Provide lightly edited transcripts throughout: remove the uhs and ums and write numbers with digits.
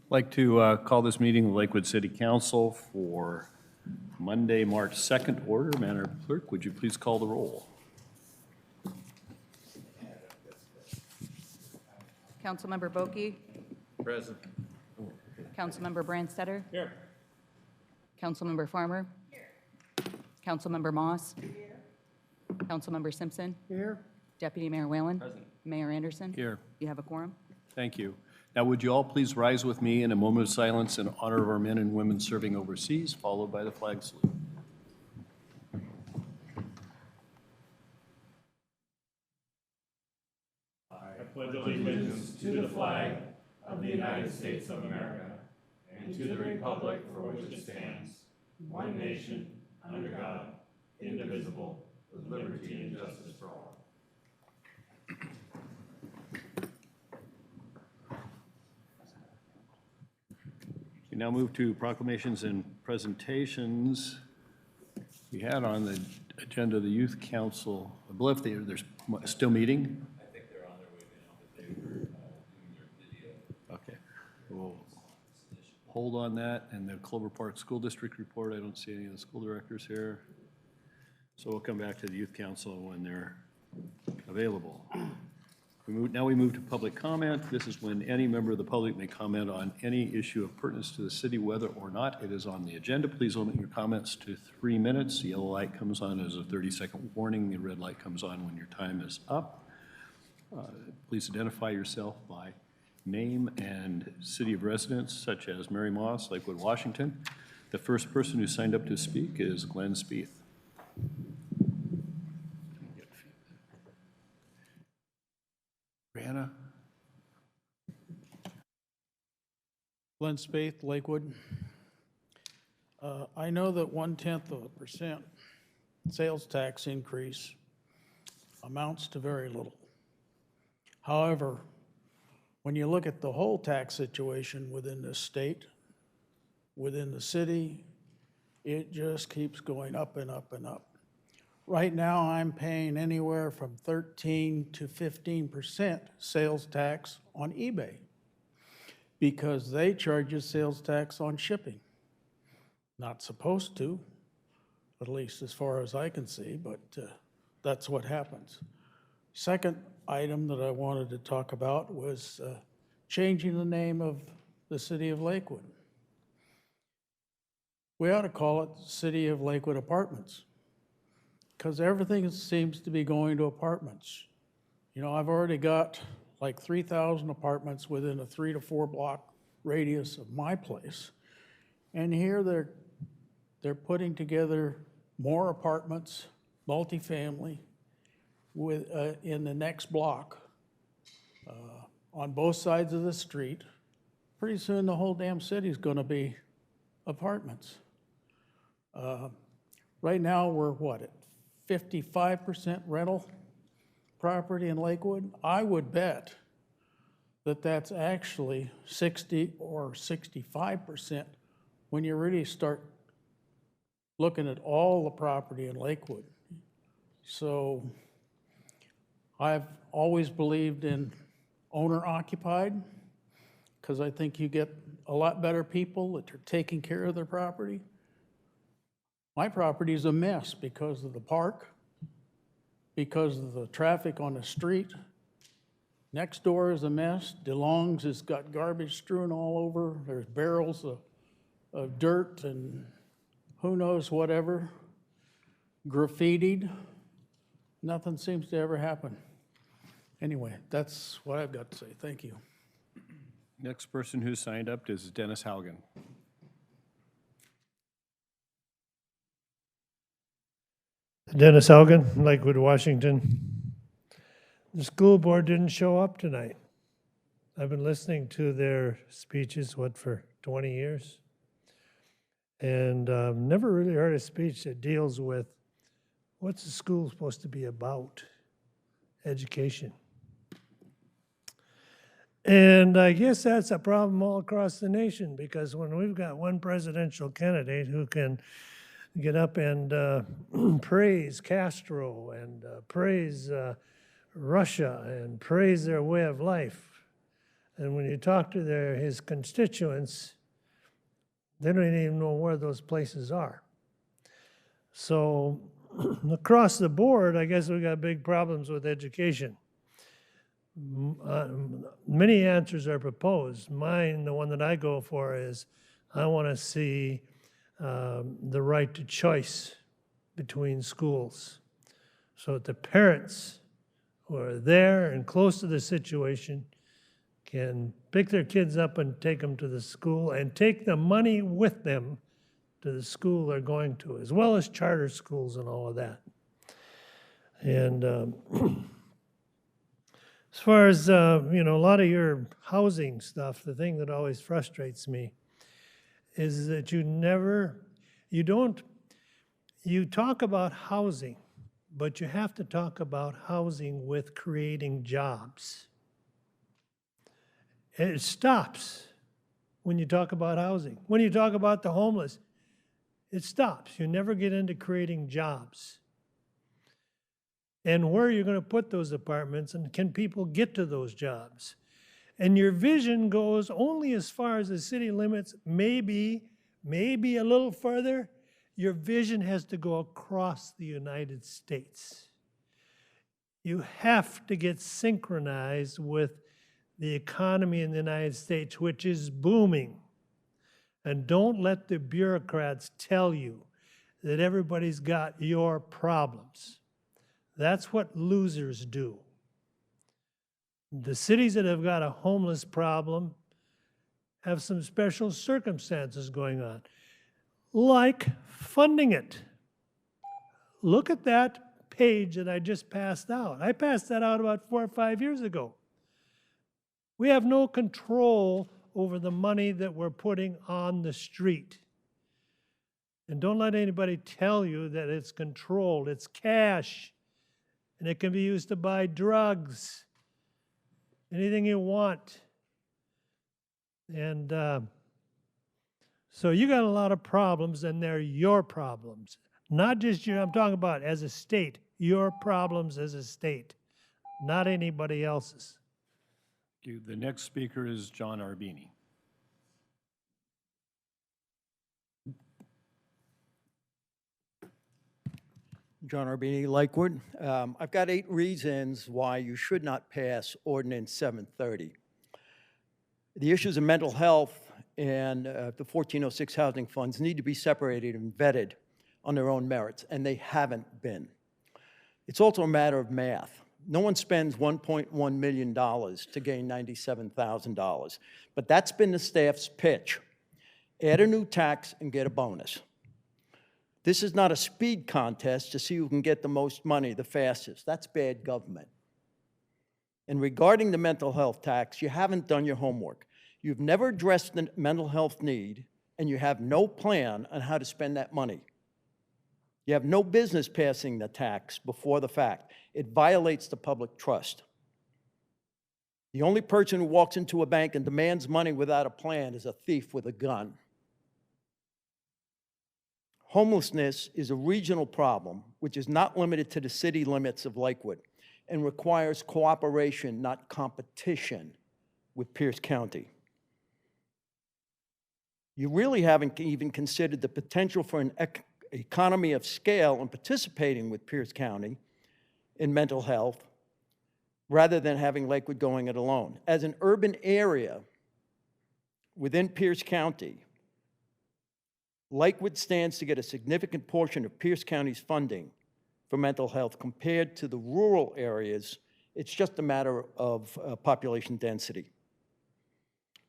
I'd like to call this meeting of Lakewood City Council for Monday, March 2nd order. Madam Clerk, would you please call the roll? Councilmember Boki, Present. Councilmember Brandstetter, Here. Councilmember Farmer, Councilmember Moss, Councilmember Simpson, Here. Deputy Mayor Whalen, Present. Mayor Anderson. Here. You have a quorum? Thank you. Now, would you all please rise with me in a moment of silence in honor of our men and women serving overseas, followed by the flag salute. I pledge allegiance to the flag of the United States of America and to the republic for which it stands, one nation, under God, indivisible, with liberty and justice for all. We now move to proclamations and presentations. We had on the agenda the Youth Council. I believe they're still meeting? I think they're on their way now, but they were doing their video. Okay. We'll hold on that. And the Clover Park School District report, I don't see any of the school directors here. So we'll come back to the Youth Council when they're available. Now we move to public comment. This is when any member of the public may comment on any issue of pertinence to the city, whether or not it is on the agenda. Please limit your comments to 3 minutes. The yellow light comes on as a 30-second warning. The red light comes on when your time is up. Please identify yourself by name and city of residence, such as Mary Moss, Lakewood, Washington. The first person who signed up to speak is Glenn Spieth. Brianna? Glenn Spaeth, Lakewood. I know that 0.1% sales tax increase amounts to very little. However, when you look at the whole tax situation within the state, within the city, it just keeps going up and up and up. Right now, I'm paying anywhere from 13 to 15% sales tax on eBay because they charge a sales tax on shipping. Not supposed to, at least as far as I can see, but that's what happens. Second item that I wanted to talk about was changing the name of the city of Lakewood. We ought to call it City of Lakewood Apartments, because everything seems to be going to apartments. You know, I've already got like 3,000 apartments within a 3 to 4 block radius of my place. And here they're putting together more apartments, multifamily, with, in the next block on both sides of the street. Pretty soon the whole damn city's gonna be apartments. Right now we're what, at 55% rental property in Lakewood? I would bet that that's actually 60 or 65% when you really start looking at all the property in Lakewood. So I've always believed in owner occupied because I think you get a lot better people that are taking care of their property. My property is a mess because of the park, because of the traffic on the street. Next door is a mess. DeLong's has got garbage strewn all over. There's barrels of dirt and who knows whatever, graffitied. Nothing seems to ever happen. Anyway, that's what I've got to say. Thank you. Next person who signed up is Dennis Haugen. Dennis Haugen, Lakewood, Washington. The school board didn't show up tonight. I've been listening to their speeches, for 20 years? And never really heard a speech that deals with what's the school supposed to be about? Education. And I guess that's a problem all across the nation because when we've got one presidential candidate who can get up and praise Castro and praise Russia and praise their way of life, And when you talk to his constituents, they don't even know where those places are. So across the board, I guess we got big problems with education. Many answers are proposed. Mine, the one that I go for is, I want to see the right to choice between schools, so that the parents who are there and close to the situation can pick their kids up and take them to the school and take the money with them to the school they're going to, as well as charter schools and all of that. And as far as, a lot of your housing stuff, the thing that always frustrates me is that you talk about housing, but you have to talk about housing with creating jobs. And it stops when you talk about housing. When you talk about the homeless, it stops. You never get into creating jobs. And where are you going to put those apartments, and can people get to those jobs? And your vision goes only as far as the city limits, maybe a little further. Your vision has to go across the United States. You have to get synchronized with the economy in the United States, which is booming. And don't let the bureaucrats tell you that everybody's got your problems. That's what losers do. The cities that have got a homeless problem have some special circumstances going on, like funding it. Look at that page that I just passed out. I passed that out about 4 or 5 years ago. We have no control over the money that we're putting on the street. And don't let anybody tell you that it's controlled. It's cash, and it can be used to buy drugs, anything you want. And so you got a lot of problems, and they're your problems. Not just you, I'm talking about as a state, your problems as a state, not anybody else's. The next speaker is John Arbini. John Arbini, Lakewood. I've got 8 reasons why you should not pass Ordinance 730. The issues of mental health and the 1406 housing funds need to be separated and vetted on their own merits, and they haven't been. It's also a matter of math. No one spends $1.1 million to gain $97,000, but that's been the staff's pitch. Add a new tax and get a bonus. This is not a speed contest to see who can get the most money the fastest. That's bad government. And regarding the mental health tax, you haven't done your homework. You've never addressed the mental health need, and you have no plan on how to spend that money. You have no business passing the tax before the fact. It violates the public trust. The only person who walks into a bank and demands money without a plan is a thief with a gun. Homelessness is a regional problem which is not limited to the city limits of Lakewood and requires cooperation, not competition, with Pierce County. You really haven't even considered the potential for an economy of scale in participating with Pierce County in mental health rather than having Lakewood going it alone. As an urban area within Pierce County, Lakewood stands to get a significant portion of Pierce County's funding for mental health compared to the rural areas. It's just a matter of population density.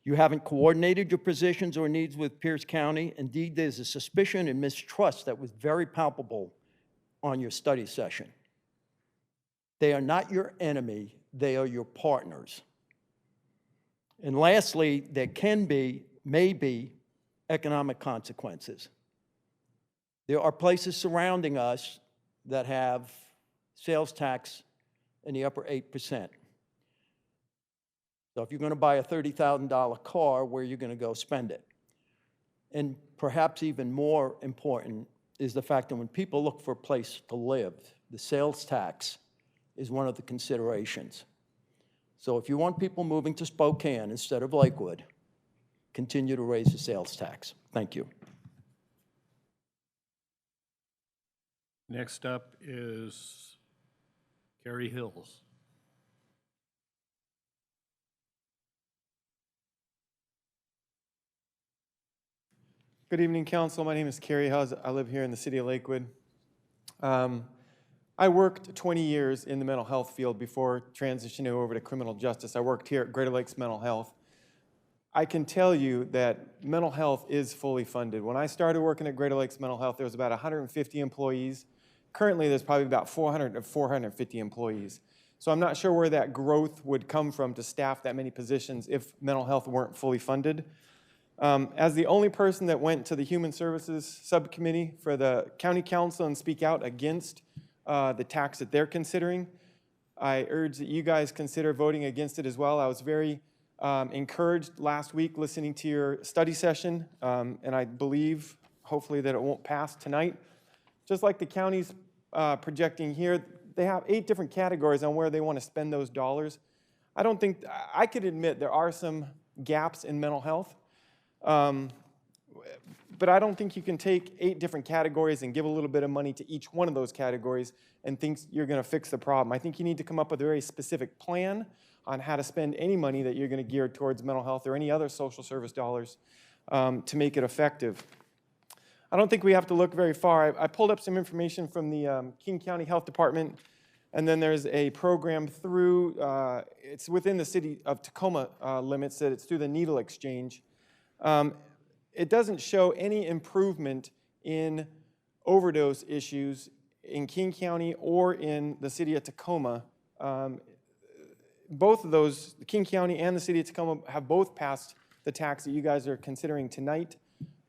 You haven't coordinated your positions or needs with Pierce County. Indeed, there's a suspicion and mistrust that was very palpable on your study session. They are not your enemy, they are your partners. And lastly, there can be, maybe, economic consequences. There are places surrounding us that have sales tax in the upper 8%. So if you're going to buy a $30,000 car, where are you going to go spend it? And perhaps even more important is the fact that when people look for a place to live, the sales tax is one of the considerations. So if you want people moving to Spokane instead of Lakewood, continue to raise the sales tax. Thank you. Next up is Carrie Hills. Good evening, Council. My name is Kerry Hawes. I live here in the city of Lakewood. I worked 20 years in the mental health field before transitioning over to criminal justice. I worked here at Greater Lakes Mental Health. I can tell you that mental health is fully funded. When I started working at Greater Lakes Mental Health, there was about 150 employees. Currently, there's probably about 400 to 450 employees. So I'm not sure where that growth would come from to staff that many positions if mental health weren't fully funded. As the only person that went to the Human Services Subcommittee for the County Council and speak out against the tax that they're considering, I urge that you guys consider voting against it as well. I was very encouraged last week listening to your study session, and I believe, hopefully, that it won't pass tonight. Just like the county's projecting here, they have 8 different categories on where they want to spend those dollars. I don't think, I could admit there are some gaps in mental health. But I don't think you can take 8 different categories and give a little bit of money to each one of those categories and think you're going to fix the problem. I think you need to come up with a very specific plan on how to spend any money that you're going to gear towards mental health or any other social service dollars to make it effective. I don't think we have to look very far. I pulled up some information from the King County Health Department, and then there's a program through, it's within the city of Tacoma limits, that it's through the Needle Exchange. It doesn't show any improvement in overdose issues in King County or in the city of Tacoma. Both of those, King County and the city of Tacoma, have both passed the tax that you guys are considering tonight.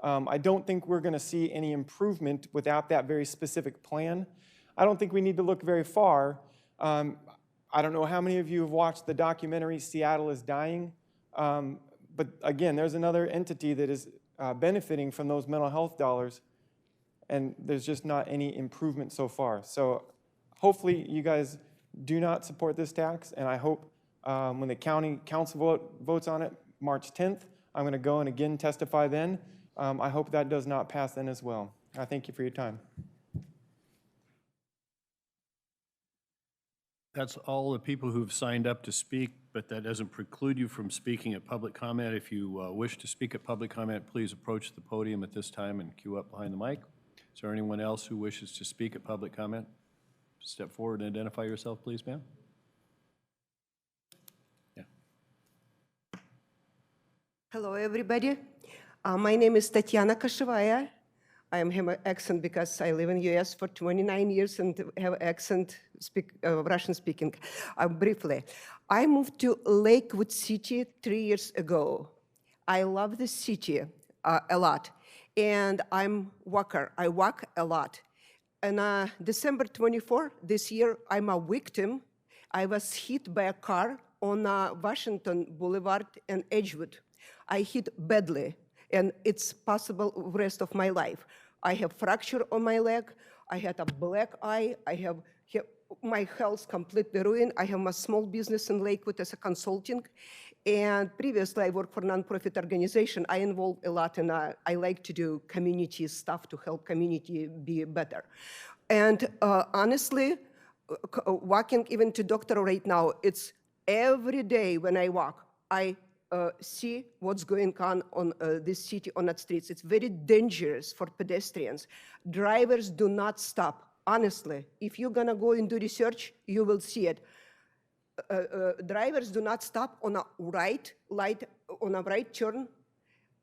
I don't think we're going to see any improvement without that very specific plan. I don't think we need to look very far. I don't know how many of you have watched the documentary Seattle is Dying. But again, there's another entity that is benefiting from those mental health dollars, and there's just not any improvement so far. So hopefully you guys do not support this tax, and I hope when the county council votes on it March 10th, I'm going to go and again testify then. I hope that does not pass then as well. I thank you for your time. That's all the people who've signed up to speak, but that doesn't preclude you from speaking at public comment. If you wish to speak at public comment, please approach the podium at this time and queue up behind the mic. Is there anyone else who wishes to speak at public comment? Step forward and identify yourself, please, ma'am. Yeah. Hello, everybody. My name is Tatiana Kashevaya. I have an accent because I live in the U.S. for 29 years and have accent, Russian speaking. Briefly, I moved to Lakewood City 3 years ago. I love the city a lot, and I'm walker. I walk a lot. On December 24 this year, I'm a victim. I was hit by a car on Washington Boulevard and Edgewood. I hit badly, and it's possible the rest of my life. I have fracture on my leg. I had a black eye. I have my health completely ruined. I have a small business in Lakewood as a consulting. And previously, I worked for a nonprofit organization. I involved a lot in, I like to do community stuff to help community be better. And honestly, walking even to doctor right now, it's every day when I walk, I see what's going on this city, on that streets. It's very dangerous for pedestrians. Drivers do not stop. Honestly, if you're gonna go and do research, you will see it. Drivers do not stop on a right light, on a right turn.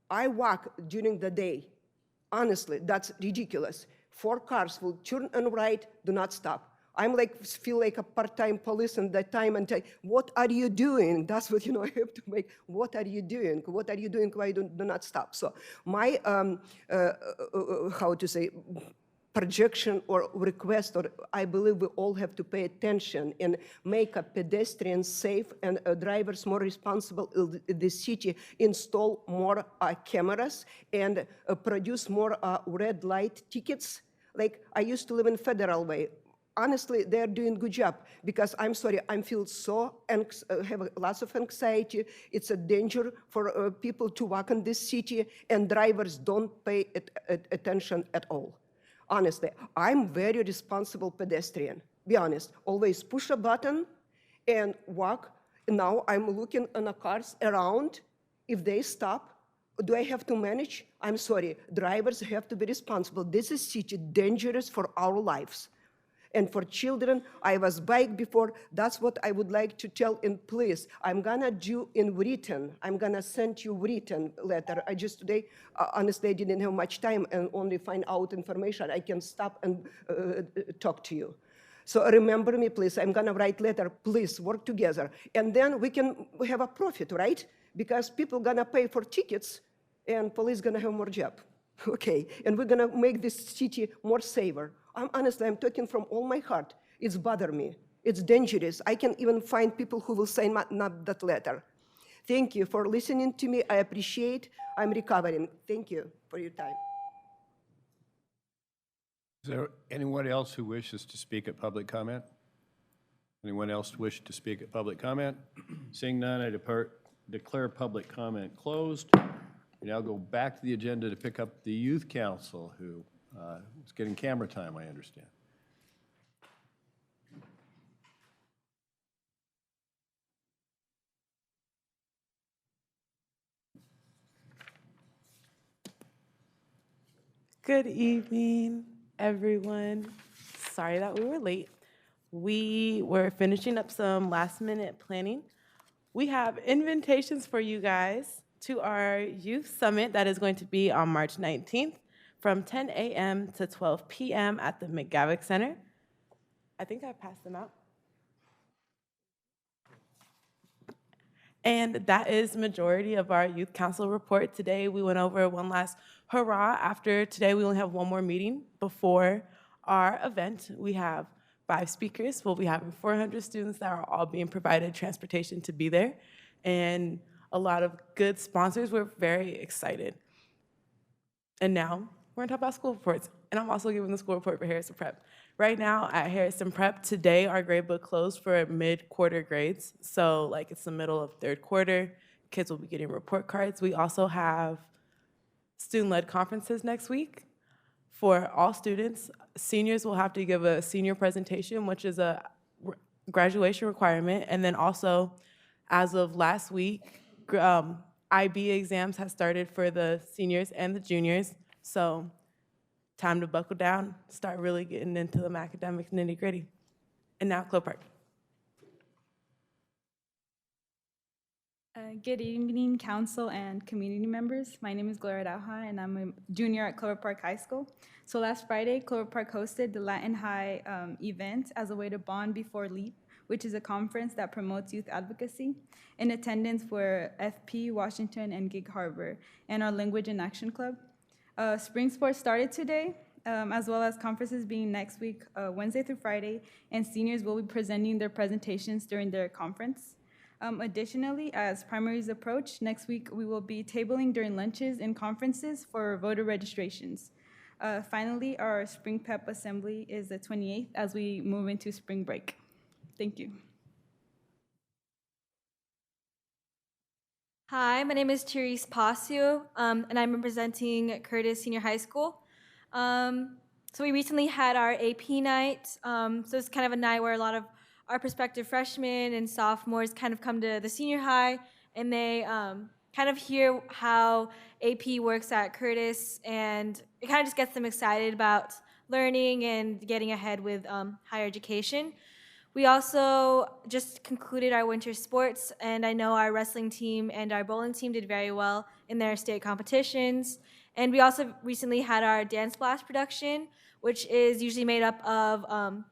I walk during the day. Honestly, that's ridiculous. 4 cars will turn and right, do not stop. I'm like, feel like a part-time police in that time and say, what are you doing? That's what, I have to make, what are you doing? What are you doing? Why do not stop? So my, how to say, projection or request, or I believe we all have to pay attention and make a pedestrians safe and drivers more responsible in the city, install more cameras and produce more red light tickets. Like I used to live in Federal Way. honestly, they're doing a good job because I'm sorry, I feel so, have lots of anxiety. It's a danger for people to walk in this city, and drivers don't pay attention at all. Honestly, I'm very responsible pedestrian, be honest. Always push a button and walk. Now I'm looking on the cars around. If they stop, do I have to manage? I'm sorry, drivers have to be responsible. This is city dangerous for our lives. And for children, I was bike before. That's what I would like to tell. And please, I'm gonna do in written. I'm gonna send you written letter. I just today, honestly, I didn't have much time and only find out information. I can stop and talk to you. So remember me, please. I'm gonna write letter. Please work together, and then we can have a profit, right? Because people gonna pay for tickets, and police gonna have more job. Okay, and we're gonna make this city more safer. Honestly, I'm talking from all my heart. It's bother me. It's dangerous. I can even find people who will say not that letter. Thank you for listening to me. I appreciate. I'm recovering. Thank you for your time. Is there anyone else who wishes to speak at public comment? Anyone else wish to speak at public comment? Seeing none, I declare public comment closed. We now go back to the agenda to pick up the Youth Council, who is getting camera time, I understand. Good evening, everyone. Sorry that we were late. We were finishing up some last-minute planning. We have invitations for you guys to our youth summit that is going to be on March 19th from 10 a.m. to 12 p.m. at the McGavick Center. I think I passed them out. And that is majority of our youth council report. Today, we went over one last hurrah. After today, we only have one more meeting before our event. We have 5 speakers. We'll be having 400 students that are all being provided transportation to be there, and a lot of good sponsors. We're very excited. And now, we're gonna talk about school reports. And I'm also giving the school report for Harrison Prep. Right now at Harrison Prep, today our grade book closed for mid-quarter grades. So like it's the middle of 3rd quarter. Kids will be getting report cards. We also have student-led conferences next week for all students. Seniors will have to give a senior presentation, which is a graduation requirement. And then also, as of last week, IB exams have started for the seniors and the juniors. So time to buckle down, start really getting into the academic nitty-gritty. And now, Clover Park. Good evening, council and community members. My name is Gloria Dauha, and I'm a junior at Clover Park High School. So last Friday, Clover Park hosted the Latin High event as a way to bond before LEAP, which is a conference that promotes youth advocacy. In attendance were FP, Washington, and Gig Harbor, and our Language in Action Club. Spring sports started today, as well as conferences being next week, Wednesday through Friday, and seniors will be presenting their presentations during their conference. Additionally, as primaries approach, next week we will be tabling during lunches and conferences for voter registrations. Finally, our Spring Pep Assembly is the 28th as we move into spring break. Thank you. Hi, my name is Therese Pasio, and I'm representing Curtis Senior High School. So we recently had our AP night, so it's kind of a night where a lot of our prospective freshmen and sophomores kind of come to the senior high, and they kind of hear how AP works at Curtis, and it kind of just gets them excited about learning and getting ahead with higher education. We also just concluded our winter sports, and I know our wrestling team and our bowling team did very well in their state competitions. And we also recently had our Dance Blast production, which is usually made up of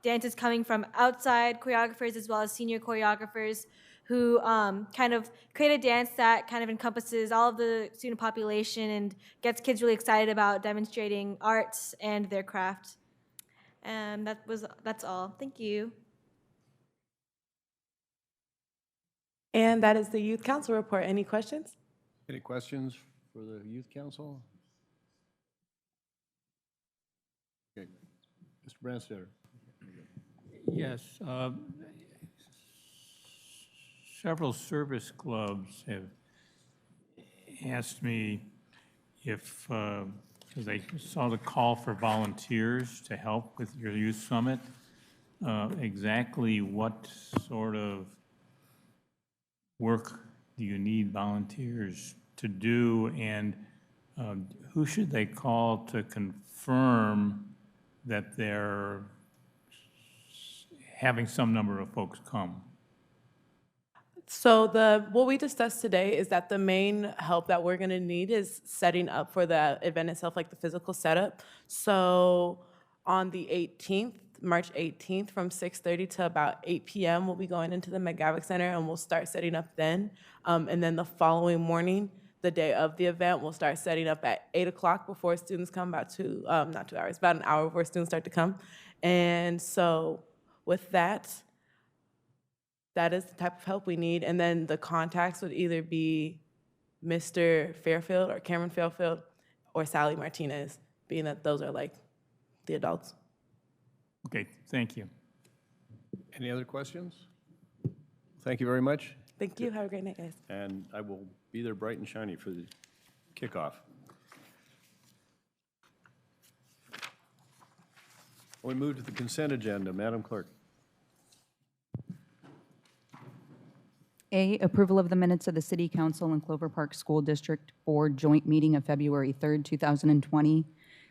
dances coming from outside choreographers as well as senior choreographers who kind of create a dance that kind of encompasses all of the student population and gets kids really excited about demonstrating arts and their craft. And that's all. Thank you. And that is the Youth Council report. Any questions? Any questions for the Youth Council? Okay, Mr. Branstetter. Yes. Several service clubs have asked me if, because they saw the call for volunteers to help with your youth summit, exactly what sort of work do you need volunteers to do, and who should they call to confirm that they're having some number of folks come? So what we discussed today is that the main help that we're gonna need is setting up for the event itself, like the physical setup. So on the 18th, March 18th, from 6:30 to about 8 p.m., we'll be going into the McGavick Center and we'll start setting up then. And then the following morning, the day of the event, we'll start setting up at 8 o'clock before students come, about not 2 hours, about an hour before students start to come. And so with that, that is the type of help we need. And then the contacts would either be Mr. Fairfield or Cameron Fairfield or Sally Martinez, being that those are like the adults. Okay, thank you. Any other questions? Thank you very much, Thank you. Have a great night, guys. and I will be there bright and shiny for the kickoff. We move to the consent agenda. Madam Clerk. A, approval of the minutes of the City Council and Clover Park School District Board joint meeting of February 3rd, 2020.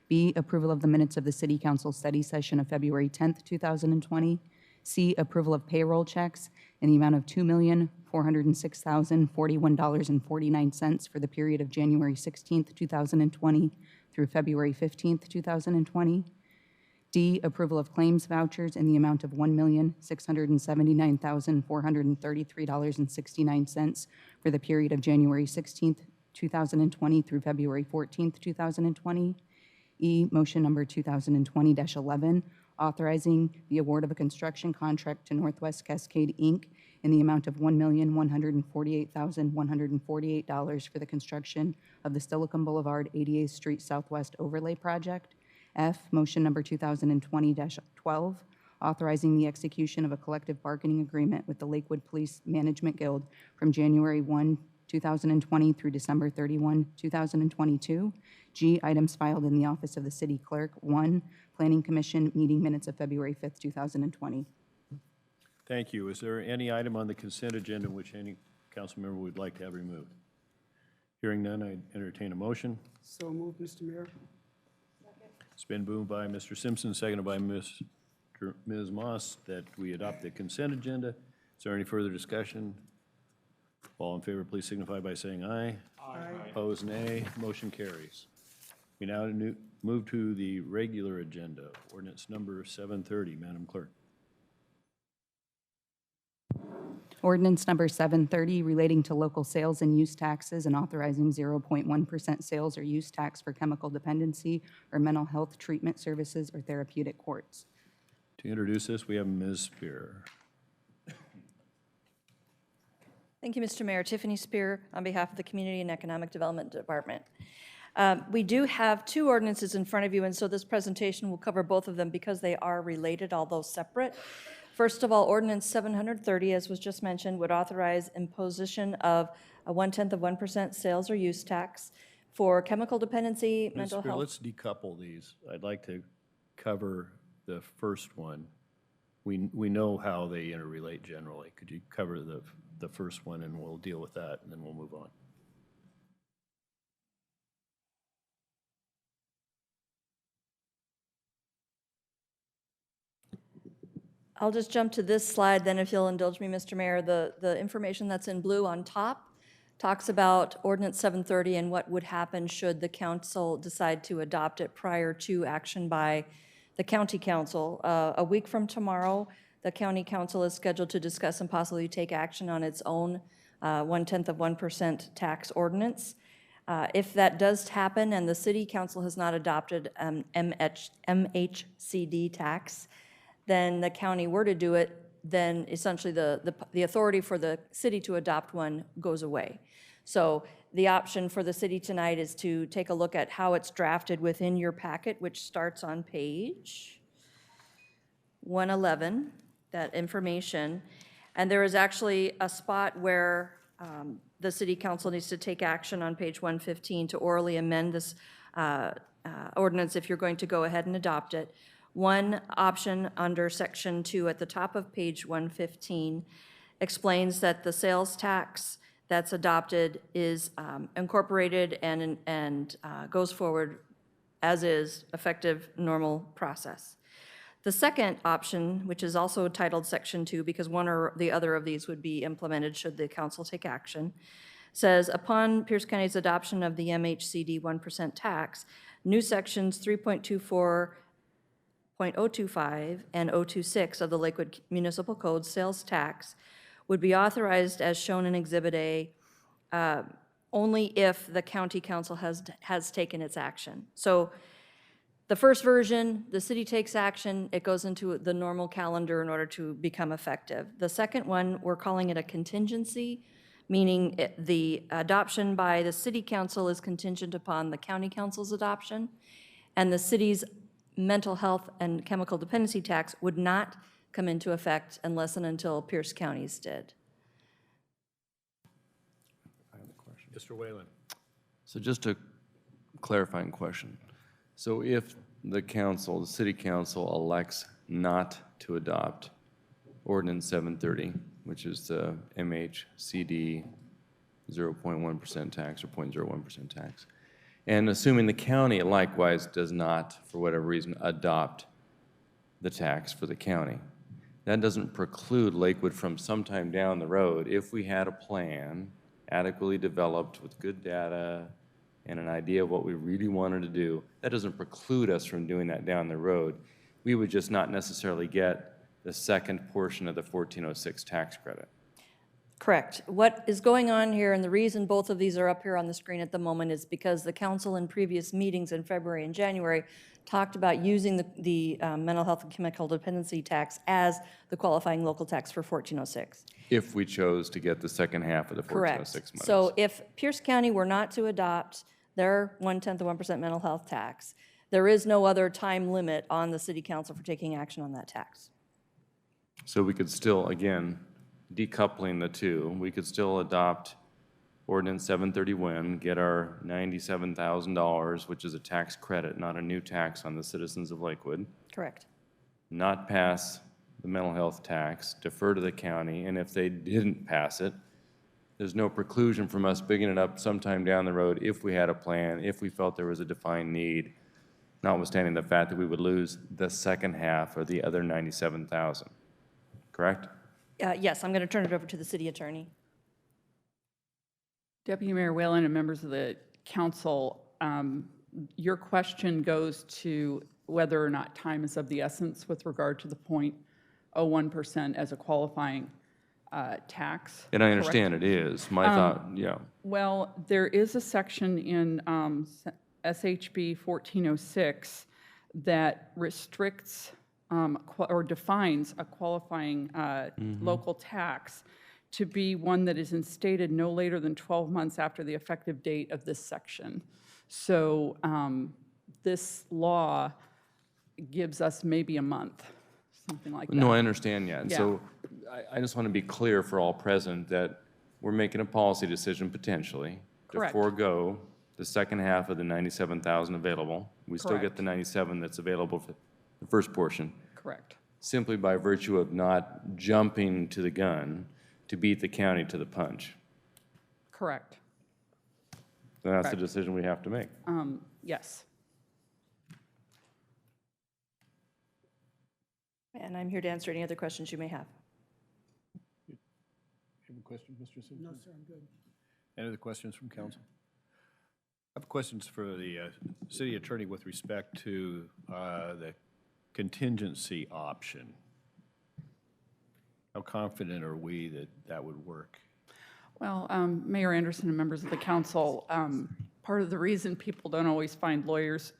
B, approval of the minutes of the City Council study session of February 10th, 2020. C, approval of payroll checks in the amount of $2,406,041.49 for the period of January 16th, 2020 through February 15th, 2020. D, approval of claims vouchers in the amount of $1,679,433.69 for the period of January 16th, 2020 through February 14th, 2020. E, motion number 2020-11, authorizing the award of a construction contract to Northwest Cascade, Inc. in the amount of $1,148,148 for the construction of the Silicon Boulevard 88th Street Southwest Overlay Project. F, motion number 2020-12, authorizing the execution of a collective bargaining agreement with the Lakewood Police Management Guild from January 1, 2020 through December 31, 2022. G, items filed in the office of the city clerk. 1, Planning Commission meeting minutes of February 5th, 2020. Thank you. Is there any item on the consent agenda which any council member would like to have removed? Hearing none, I entertain a motion. So moved, Mr. Mayor. It's been moved by Mr. Simpson, seconded by Ms. Moss, that we adopt the consent agenda. Is there any further discussion? All in favor, please signify by saying aye. Aye. Opposed, nay. Motion carries. We now move to the regular agenda, ordinance number 730. Madam Clerk. Ordinance number 730 relating to local sales and use taxes and authorizing 0.1% sales or use tax for chemical dependency or mental health treatment services or therapeutic courts. To introduce this, we have Ms. Spear. Thank you, Mr. Mayor. Tiffany Spear on behalf of the Community and Economic Development Department. We do have two ordinances in front of you, and so this presentation will cover both of them because they are related, although separate. First of all, Ordinance 730, as was just mentioned, would authorize imposition of a 0.1% sales or use tax for chemical dependency, Ms. mental Spear, health. let's decouple these. I'd like to cover the first one. We know how they interrelate generally. Could you cover the first one, and we'll deal with that, and then we'll move on. I'll just jump to this slide then, if you'll indulge me, Mr. Mayor. The information that's in blue on top talks about Ordinance 730 and what would happen should the council decide to adopt it prior to action by the county council. A week from tomorrow, the county council is scheduled to discuss and possibly take action on its own 0.1% tax ordinance. If that does happen and the city council has not adopted MHCD tax, then the county were to do it, then essentially the authority for the city to adopt one goes away. So the option for the city tonight is to take a look at how it's drafted within your packet, which starts on page 111. that information. And there is actually a spot where the city council needs to take action on page 115 to orally amend this ordinance if you're going to go ahead and adopt it. One option under section 2 at the top of page 115 explains that the sales tax that's adopted is incorporated and goes forward as is, effective, normal process. The second option, which is also titled Section 2, because one or the other of these would be implemented should the council take action, says, upon Pierce County's adoption of the MHCD 1% tax, new sections 3.24.025 and 026 of the Lakewood Municipal Code sales tax would be authorized as shown in Exhibit A only if the county council has taken its action. So the first version, the city takes action, it goes into the normal calendar in order to become effective. The second one, we're calling it a contingency, meaning the adoption by the city council is contingent upon the county council's adoption, and the city's mental health and chemical dependency tax would not come into effect unless and until Pierce County's did. Mr. Whalen. So just a clarifying question. So if the council, the city council elects not to adopt ordinance 730, which is the MHCD 0.1% tax or 0.01% tax, and assuming the county likewise does not, for whatever reason, adopt the tax for the county, that doesn't preclude Lakewood from sometime down the road, if we had a plan adequately developed with good data and an idea of what we really wanted to do, that doesn't preclude us from doing that down the road. We would just not necessarily get the second portion of the 1406 tax credit. Correct. What is going on here, and the reason both of these are up here on the screen at the moment, is because the council in previous meetings in February and January talked about using the mental health and chemical dependency tax as the qualifying local tax for 1406. If we chose to get the second half of the 1406 Correct. monies. So if Pierce County were not to adopt their 1/10 of 1% mental health tax, there is no other time limit on the city council for taking action on that tax. So we could still, again, decoupling the two, we could still adopt ordinance 731, get our $97,000, which is a tax credit, not a new tax on the citizens of Lakewood, Correct. not pass the mental health tax, defer to the county, and if they didn't pass it, there's no preclusion from us picking it up sometime down the road if we had a plan, if we felt there was a defined need, notwithstanding the fact that we would lose the second half or the other 97,000. Correct? Yes, I'm going to turn it over to the city attorney. Deputy Mayor Whalen and members of the council, your question goes to whether or not time is of the essence with regard to the 0.01% as a qualifying tax. And I understand correct? it is. My thought, yeah. Well, there is a section in SHB 1406 that restricts or defines a qualifying local tax to be one that is instated no later than 12 months after the effective date of this section. So this law gives us maybe a month, something like that. No, I understand, yeah. And Yeah. so I just want to be clear for all present that we're making a policy decision potentially to Correct. forego the second half of the 97,000 available. We still get Correct. the 97 that's available for the first portion, Correct. simply by virtue of not jumping to the gun to beat the county to the punch. Correct. Then that's the Correct. decision we have to make. Yes. And I'm here to answer any other questions you may have. You have a question, Mr. Simpson? No, sir, I'm good. Any other questions from council? I have questions for the city attorney with respect to the contingency option. How confident are we that that would work? Well, Mayor Anderson and members of the council, part of the reason people don't always find lawyers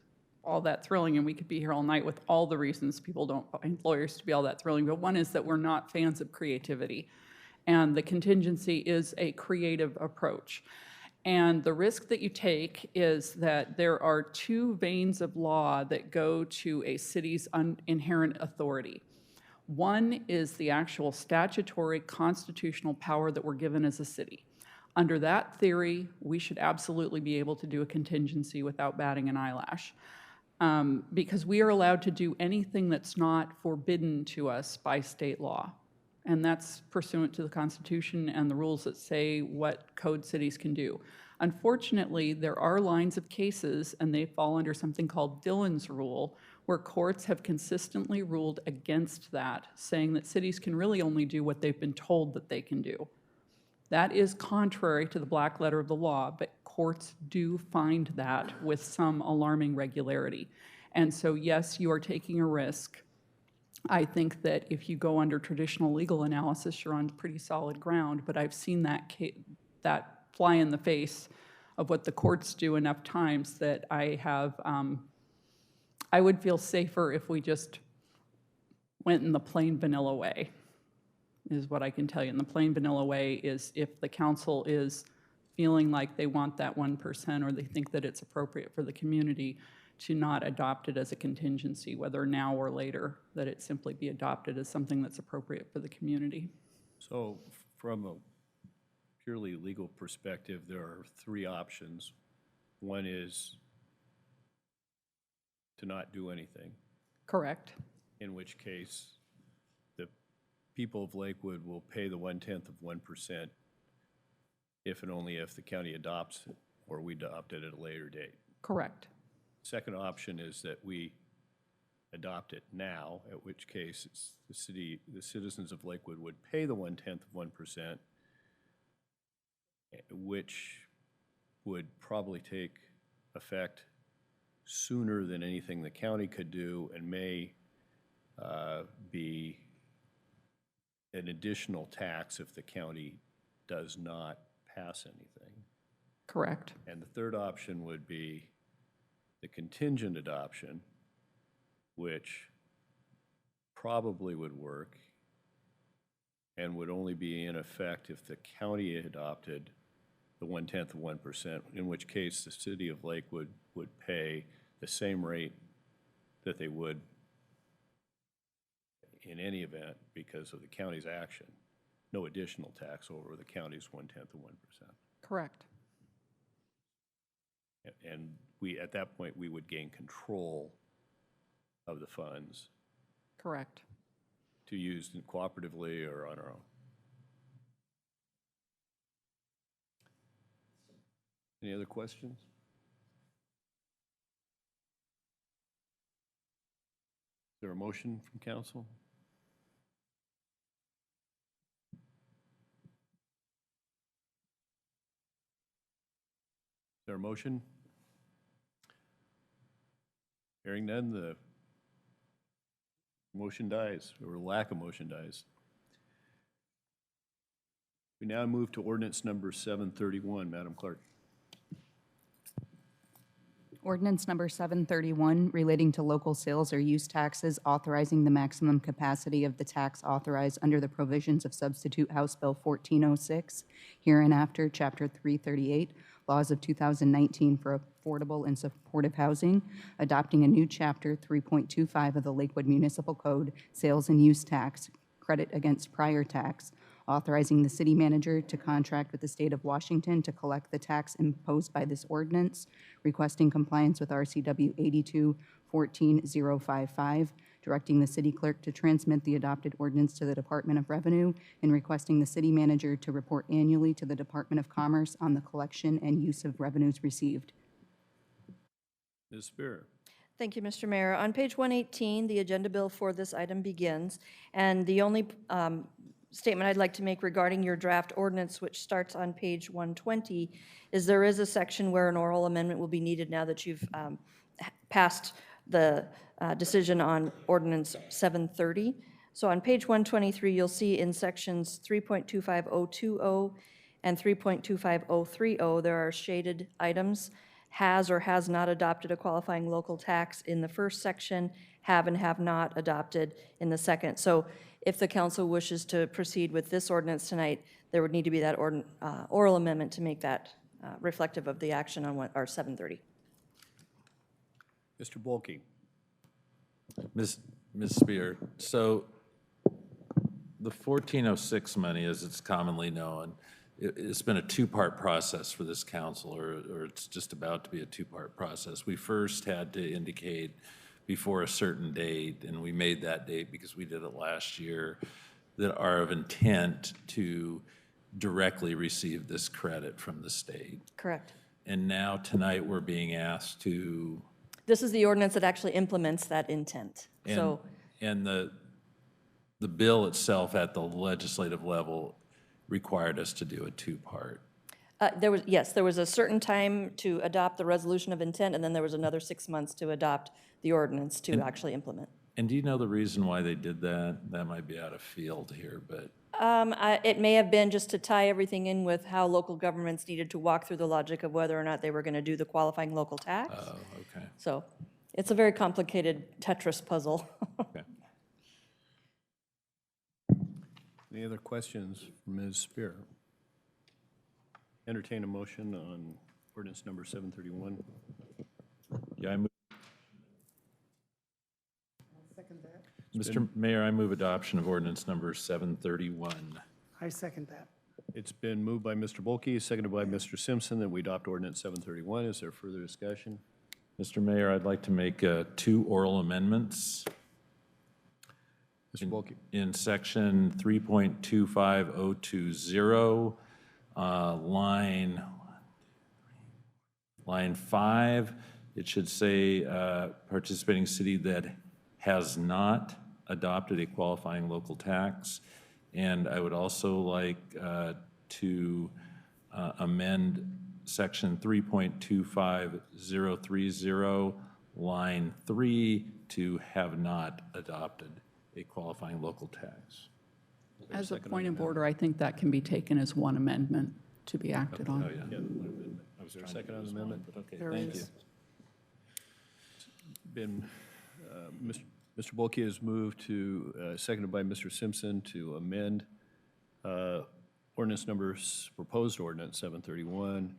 all that thrilling, and we could be here all night with all the reasons people don't find lawyers to be all that thrilling, but one is that we're not fans of creativity. And the contingency is a creative approach. And the risk that you take is that there are two veins of law that go to a city's inherent authority. One is the actual statutory constitutional power that we're given as a city. Under that theory, we should absolutely be able to do a contingency without batting an eyelash. Because we are allowed to do anything that's not forbidden to us by state law. And that's pursuant to the Constitution and the rules that say what code cities can do. Unfortunately, there are lines of cases, and they fall under something called Dillon's Rule, where courts have consistently ruled against that, saying that cities can really only do what they've been told that they can do. That is contrary to the black letter of the law, but courts do find that with some alarming regularity. And so, yes, you are taking a risk. I think that if you go under traditional legal analysis, you're on pretty solid ground, but I've seen that fly in the face of what the courts do enough times that I would feel safer if we just went in the plain vanilla way, is what I can tell you. And the plain vanilla way is if the council is feeling like they want that 1% or they think that it's appropriate for the community, to not adopt it as a contingency, whether now or later, that it simply be adopted as something that's appropriate for the community. So from a purely legal perspective, there are three options. One is to not do anything, Correct. in which case the people of Lakewood will pay the 1/10 of 1% if and only if the county adopts it or we adopt it at a later date. Correct. Second option is that we adopt it now, at which case it's the citizens of Lakewood would pay the 1/10 of 1%, which would probably take effect sooner than anything the county could do and may be an additional tax if the county does not pass anything. Correct. And the third option would be the contingent adoption, which probably would work and would only be in effect if the county adopted the 1/10 of 1%, in which case the city of Lakewood would pay the same rate that they would in any event because of the county's action. No additional tax over the county's 1/10 of 1%. Correct. And we, at that point, we would gain control of the funds Correct. to use cooperatively or on our own. Any other questions? Is there a motion from council? Is there a motion? Hearing none, the motion dies, or lack of motion dies. We now move to ordinance number 731. Madam Clerk. Ordinance number 731 relating to local sales or use taxes, authorizing the maximum capacity of the tax authorized under the provisions of Substitute House Bill 1406, hereinafter Chapter 338, Laws of 2019 for Affordable and Supportive Housing, adopting a new Chapter 3.25 of the Lakewood Municipal Code, Sales and Use Tax, Credit Against Prior Tax, authorizing the city manager to contract with the state of Washington to collect the tax imposed by this ordinance, requesting compliance with RCW 82-14055, directing the city clerk to transmit the adopted ordinance to the Department of Revenue, and requesting the city manager to report annually to the Department of Commerce on the collection and use of revenues received. Ms. Spear. Thank you, Mr. Mayor. On page 118, the agenda bill for this item begins, and the only statement I'd like to make regarding your draft ordinance, which starts on page 120, is there is a section where an oral amendment will be needed now that you've passed the decision on ordinance 730. So on page 123, you'll see in sections 3.25020 and 3.25030, there are shaded items. Has or has not adopted a qualifying local tax in the first section, have and have not adopted in the second. So if the council wishes to proceed with this ordinance tonight, there would need to be that oral amendment to make that reflective of the action on our 730. Mr. Bulkey. Ms. Spear, so the 1406 money, as it's commonly known, it's been a two-part process for this council, or it's just about to be a two-part process. We first had to indicate before a certain date, and we made that date because we did it last year, that are of intent to directly receive this credit from the state. Correct. And now tonight, we're being asked to. This is the ordinance that actually implements that intent. So, And the bill itself at the legislative level required us to do a two-part. there was a certain time to adopt the resolution of intent, and then there was another 6 months to adopt the ordinance to actually implement. And do you know the reason why they did that? That might be out of field here, but. It may have been just to tie everything in with how local governments needed to walk through the logic of whether or not they were going to do the qualifying local tax. Oh, okay. So it's a very complicated Tetris puzzle. Okay. Any other questions for Ms. Spear? Entertain a motion on ordinance number 731. Yeah, I move. Mr. Mayor, I move adoption of ordinance number 731. I second that. It's been moved by Mr. Bulkey, seconded by Mr. Simpson, that we adopt ordinance 731. Is there further discussion? Mr. Mayor, I'd like to make 2 oral amendments. Mr. Bulkey. In section 3.25020, line 5, it should say participating city that has not adopted a qualifying local tax. And I would also like to amend section 3.25030, line 3, to have not adopted a qualifying local tax. As a point of order, I think that can be taken as one amendment to be acted on. Oh, yeah. Is there a second on the amendment? But okay, There thank you. is. Been, Mr. Bulkey has moved to, seconded by Mr. Simpson, to amend ordinance numbers, proposed ordinance 731,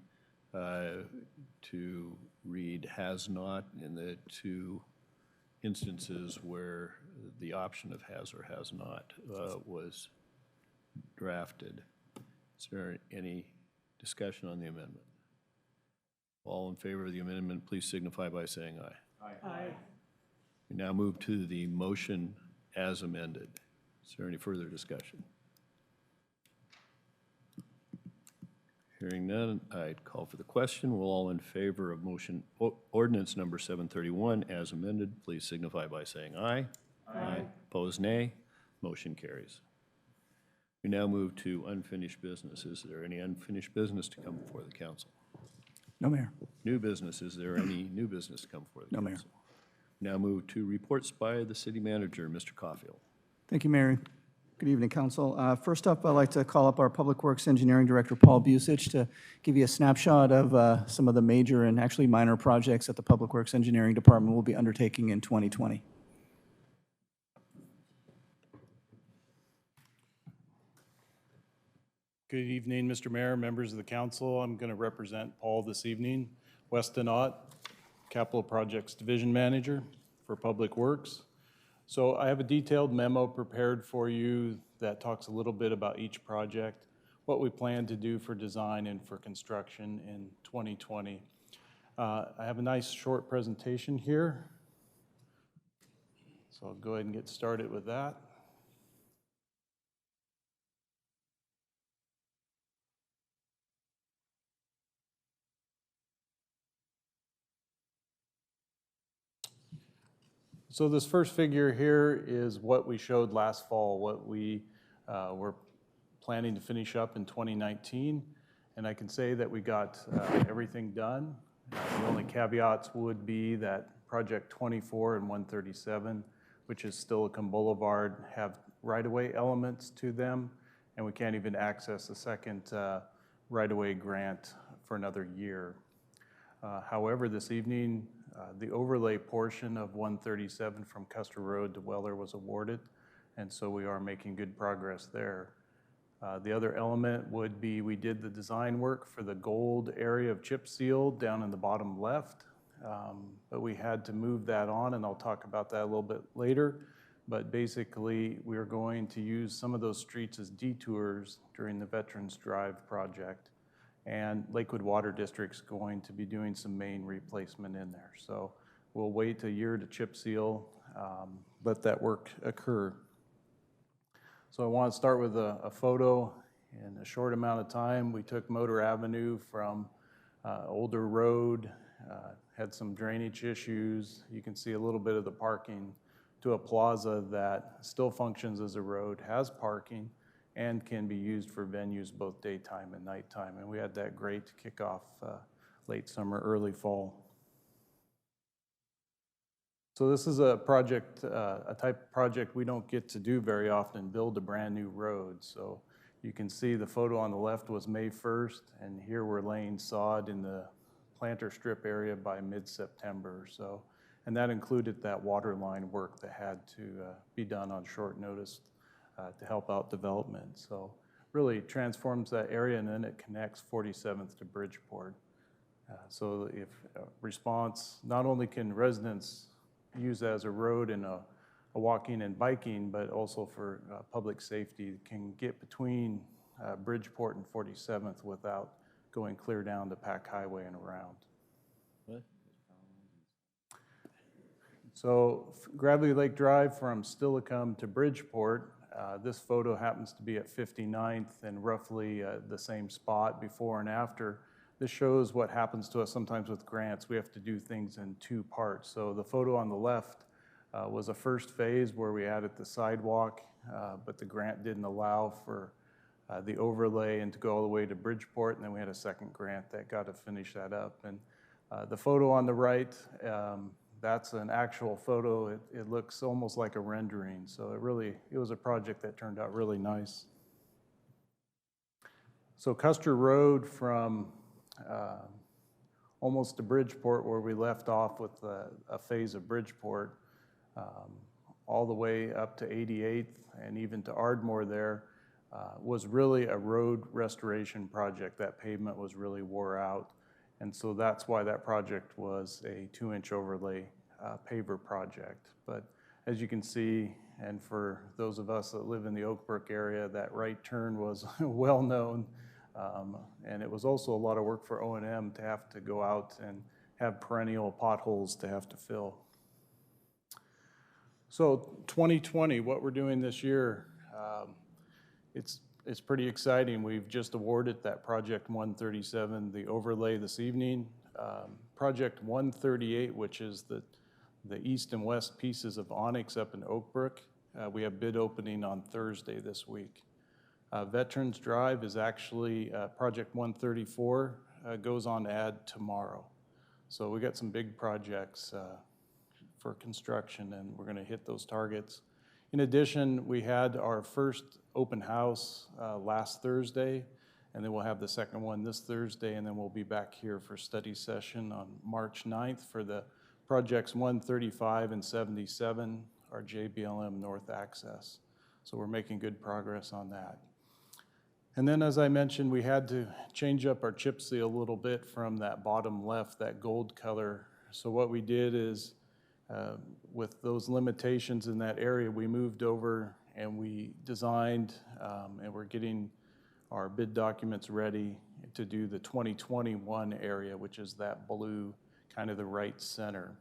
to read has not in the 2 instances where the option of has or has not was drafted. Is there any discussion on the amendment? All in favor of the amendment, please signify by saying aye. Aye. We now move to the motion as amended. Is there any further discussion? Hearing none, I'd call for the question. Will all in favor of motion ordinance number 731 as amended, please signify by saying aye. Aye. Opposed, nay. Motion carries. We now move to unfinished business. Is there any unfinished business to come before the council? No, Mayor. New business. Is there any new business to come before the No, council? Now move to reports by the city manager, Mr. Caulfield. Thank you, Mayor. Good evening, Council. First up, I'd like to call up our Public Works Engineering Director, Paul Busich, to give you a snapshot of some of the major and actually minor projects that the Public Works Engineering Department will be undertaking in 2020. Good evening, Mr. Mayor, members of the council. I'm going to represent Paul this evening, Weston Ott, Capital Projects Division Manager for Public Works. So I have a detailed memo prepared for you that talks a little bit about each project, what we plan to do for design and for construction in 2020. I have a nice short presentation here. So I'll go ahead and get started with that. So this first figure here is what we showed last fall, what we were planning to finish up in 2019. And I can say that we got everything done. The only caveats would be that project 24 and 137, which is Steilacoom Boulevard, have right-of-way elements to them, and we can't even access the second right-of-way grant for another year. However, this evening, the overlay portion of 137 from Custer Road to Weller was awarded, and so we are making good progress there. The other element would be we did the design work for the gold area of chip seal down in the bottom left, but we had to move that on, and I'll talk about that a little bit later. but basically we're going to use some of those streets as detours during the Veterans Drive project. And Lakewood Water District's going to be doing some main replacement in there. So we'll wait a year to chip seal, let that work occur. So I want to start with a photo. In a short amount of time, we took Motor Avenue from older road, had some drainage issues. You can see a little bit of the parking, to a plaza that still functions as a road, has parking, and can be used for venues both daytime and nighttime. And we had that great kickoff late summer, early fall. So this is a project, a type of project we don't get to do very often, build a brand new road. So you can see the photo on the left was May 1st, and here we're laying sod in the planter strip area by mid-September. So, and that included that water line work that had to be done on short notice to help out development. So really transforms that area, and then it connects 47th to Bridgeport. So if response, not only can residents use as a road and a walking and biking, but also for public safety, can get between Bridgeport and 47th without going clear down to Pack Highway and around. What? So Gravely Lake Drive from Steilacoom to Bridgeport, this photo happens to be at 59th and roughly the same spot before and after. This shows what happens to us sometimes with grants. We have to do things in two parts. So the photo on the left was a first phase where we added the sidewalk, but the grant didn't allow for the overlay and to go all the way to Bridgeport, and then we had a second grant that got to finish that up. And the photo on the right, that's an actual photo. It looks almost like a rendering. So it was a project that turned out really nice. So Custer Road from almost to Bridgeport, where we left off with a phase of Bridgeport, all the way up to 88th and even to Ardmore there, was really a road restoration project. That pavement was really wore out. And so that's why that project was a 2-inch overlay paver project. But as you can see, and for those of us that live in the Oak Brook area, that right turn was well known. And it was also a lot of work for O&M to have to go out and have perennial potholes to have to fill. So 2020, what we're doing this year, it's pretty exciting. We've just awarded that Project 137, the overlay this evening. Project 138, which is the east and west pieces of Onyx up in Oak Brook, we have bid opening on Thursday this week. Veterans Drive is actually, Project 134 goes on ad tomorrow. So we got some big projects for construction, and we're going to hit those targets. In addition, we had our first open house last Thursday, and then we'll have the second one this Thursday, and then we'll be back here for study session on March 9th for the projects 135 and 77, our JBLM North Access. So we're making good progress on that. And then, as I mentioned, we had to change up our chip seal a little bit from that bottom left, that gold color. So what we did is, with those limitations in that area, we moved over and we designed, and we're getting our bid documents ready to do the 2021 area, which is that blue, kind of the right center.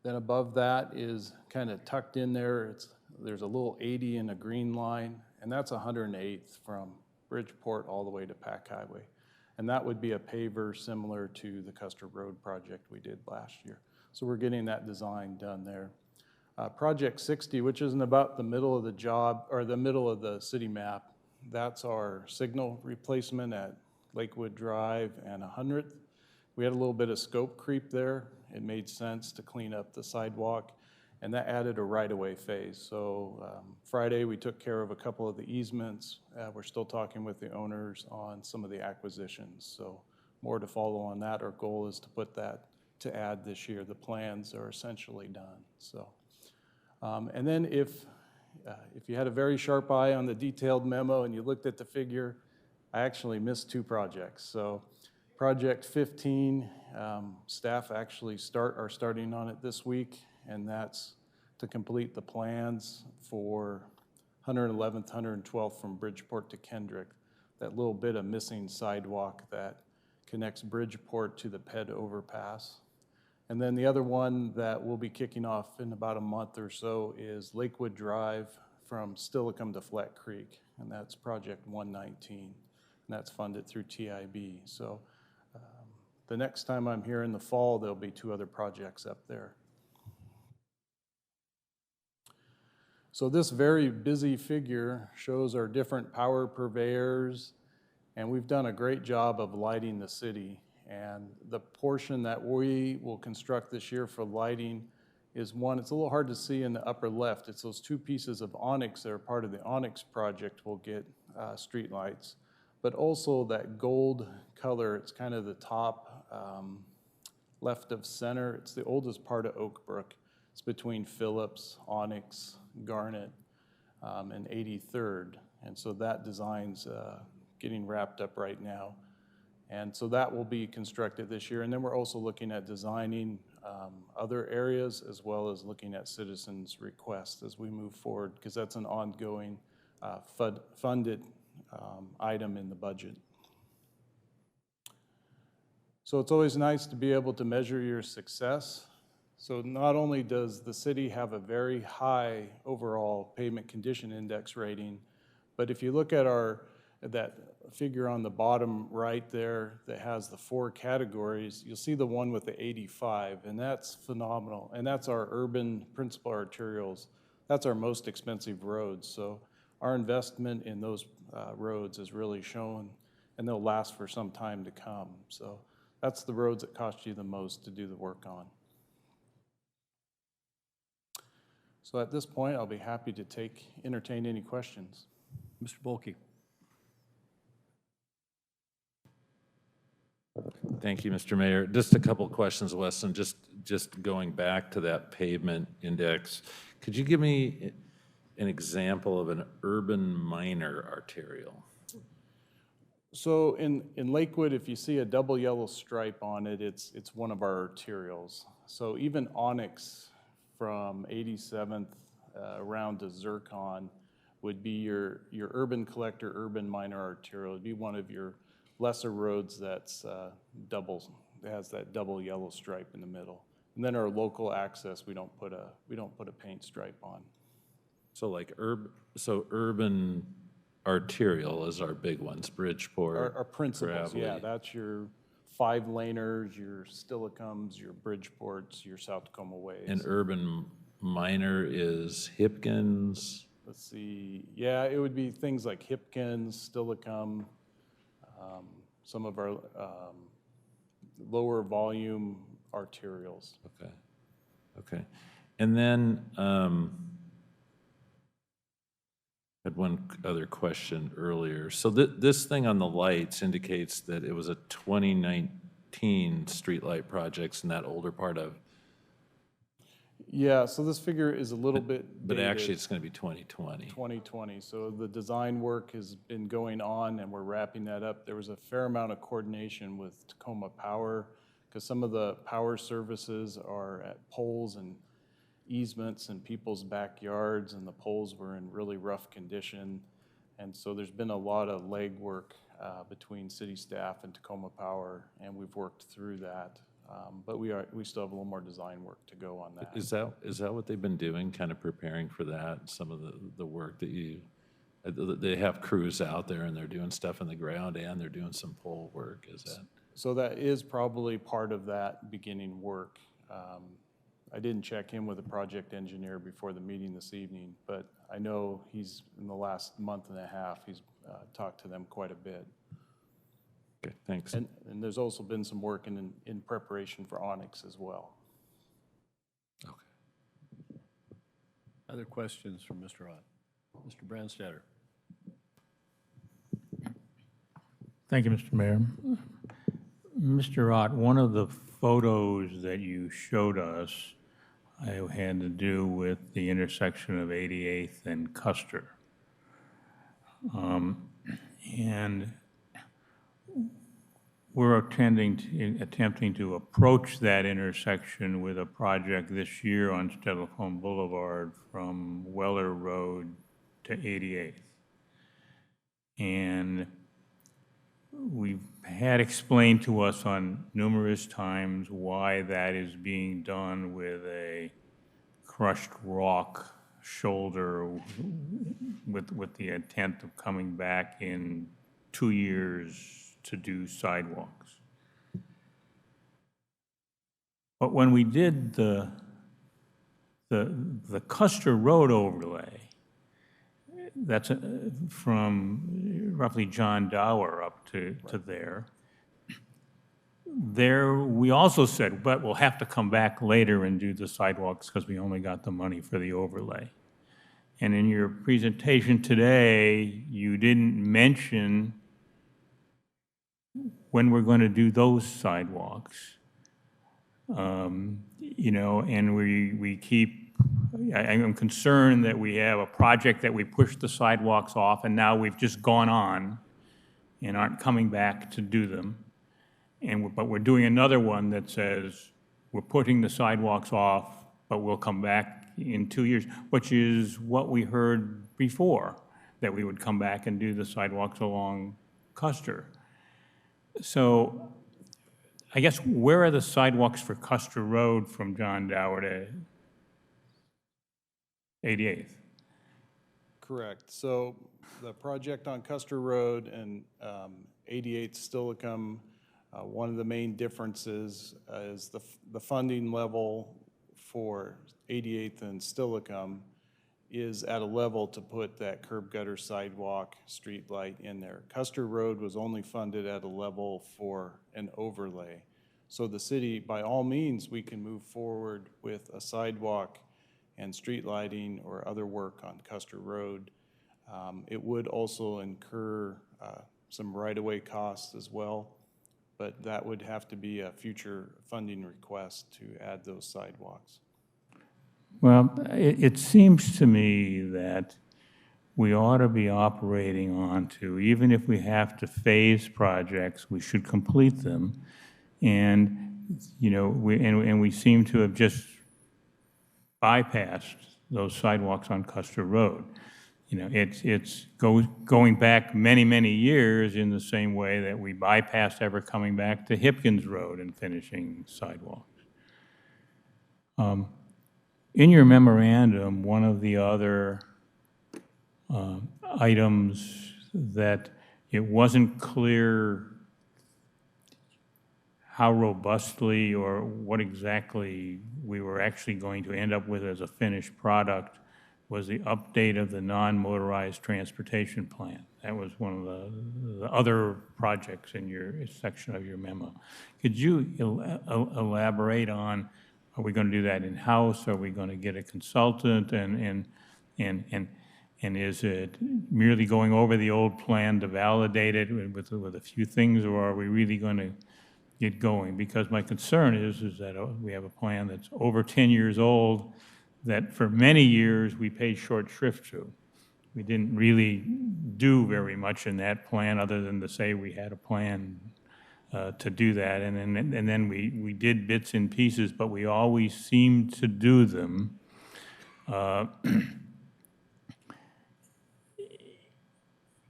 Then above that is kind of tucked in there. There's a little 80 in a green line, and that's 108th from Bridgeport all the way to Pack Highway. And that would be a paver similar to the Custer Road project we did last year. So we're getting that design done there. Project 60, which is in about the middle of the job, or the middle of the city map, that's our signal replacement at Lakewood Drive and 100th. We had a little bit of scope creep there. It made sense to clean up the sidewalk, and that added a right-of-way phase. So Friday, we took care of a couple of the easements. We're still talking with the owners on some of the acquisitions. So more to follow on that. Our goal is to put that to add this year. The plans are essentially done. So, and then if you had a very sharp eye on the detailed memo and you looked at the figure, I actually missed 2 projects. So Project 15, staff actually are starting on it this week, and that's to complete the plans for 111th, 112th from Bridgeport to Kendrick, that little bit of missing sidewalk that connects Bridgeport to the PED overpass. And then the other one that we'll be kicking off in about a month or so is Lakewood Drive from Stillicum to Flat Creek, and that's project 119, and that's funded through TIB. So the next time I'm here in the fall, there'll be 2 other projects up there. So this very busy figure shows our different power purveyors, and we've done a great job of lighting the city. And the portion that we will construct this year for lighting is one, it's a little hard to see in the upper left. It's those 2 pieces of Onyx that are part of the Onyx project will get street lights. But also that gold color, it's kind of the top left of center. It's the oldest part of Oak Brook. It's between Phillips, Onyx, Garnet, and 83rd. And so that design's getting wrapped up right now. And so that will be constructed this year. And then we're also looking at designing other areas as well as looking at citizens' requests as we move forward, because that's an ongoing funded item in the budget. So it's always nice to be able to measure your success. So not only does the city have a very high overall pavement condition index rating, but if you look at that figure on the bottom right there that has the 4 categories, you'll see the one with the 85, and that's phenomenal. And that's our urban principal arterials. That's our most expensive roads. So our investment in those roads is really shown, and they'll last for some time to come. So that's the roads that cost you the most to do the work on. So at this point, I'll be happy to entertain any questions. Mr. Bulkey. Thank you, Mr. Mayor. Just a couple of questions, Weston. Just going back to that pavement index, could you give me an example of an urban minor arterial? So in Lakewood, if you see a double yellow stripe on it, it's one of our arterials. So even Onyx from 87th around to Zircon would be your urban collector, urban minor arterial. It'd be one of your lesser roads that's has that double yellow stripe in the middle. And then our local access, we don't put a paint stripe on. So like urban arterial is our big ones, Bridgeport. Our principals, yeah, Gravelly. that's your 5-laners, your Stillicums, your Bridgeports, your South Tacoma Ways. And urban minor is Hipkins. Let's see, yeah, it would be things like Hipkins, Stillicum, some of our lower volume arterials. Okay. And then I had one other question earlier. So this thing on the lights indicates that it was a 2019 streetlight projects in that older part of. Yeah, so this figure is a little bit But dated. actually, it's going to be 2020. 2020. So the design work has been going on, and we're wrapping that up. There was a fair amount of coordination with Tacoma Power, because some of the power services are at poles and easements in people's backyards, and the poles were in really rough condition. And so there's been a lot of legwork between city staff and Tacoma Power, and we've worked through that. But we still have a little more design work to go on that. Is that what they've been doing, kind of preparing for that? Some of the work that they have crews out there and they're doing stuff in the ground and they're doing some pole work, is that? So that is probably part of that beginning work. I didn't check in with the project engineer before the meeting this evening, but I know he's, in the last month and a half, he's talked to them quite a bit. Okay, thanks. And there's also been some work in preparation for Onyx as well. Okay. Other questions from Mr. Ott? Mr. Brandstatter. Thank you, Mr. Mayor. Mr. Ott, one of the photos that you showed us had to do with the intersection of 88th and Custer. And we're attempting to approach that intersection with a project this year on Stedelijk Boulevard from Weller Road to 88th. And we've had explained to us on numerous times why that is being done with a crushed rock shoulder with the intent of coming back in 2 years to do sidewalks. But when we did the Custer Road overlay, that's from roughly John Dower up to there. There, we also said, but we'll have to come back later and do the sidewalks because we only got the money for the overlay. And in your presentation today, you didn't mention when we're going to do those sidewalks. You know, and we keep, I'm concerned that we have a project that we pushed the sidewalks off and now we've just gone on and aren't coming back to do them. But we're doing another one that says we're putting the sidewalks off, but we'll come back in 2 years, which is what we heard before, that we would come back and do the sidewalks along Custer. So I guess where are the sidewalks for Custer Road from John Dower to 88th? Correct. So the project on Custer Road and 88th Steilacoom, one of the main differences is the funding level for 88th and Steilacoom is at a level to put that curb gutter sidewalk street light in there. Custer Road was only funded at a level for an overlay. So the city, by all means, we can move forward with a sidewalk and street lighting or other work on Custer Road. It would also incur some right-of-way costs as well, but that would have to be a future funding request to add those sidewalks. Well, it seems to me that we ought to be operating onto, even if we have to phase projects, we should complete them. And, you know, we seem to have just bypassed those sidewalks on Custer Road. You know, it's going back many, many years in the same way that we bypassed ever coming back to Hipkins Road and finishing sidewalks. In your memorandum, one of the other items that it wasn't clear how robustly or what exactly we were actually going to end up with as a finished product was the update of the non-motorized transportation plan. That was one of the other projects in your section of your memo. Could you elaborate on, are we going to do that in-house? Are we going to get a consultant? And is it merely going over the old plan to validate it with a few things, or are we really going to get going? Because my concern is that we have a plan that's over 10 years old that for many years we paid short shrift to. We didn't really do very much in that plan other than to say we had a plan to do that. And then we did bits and pieces, but we always seemed to do them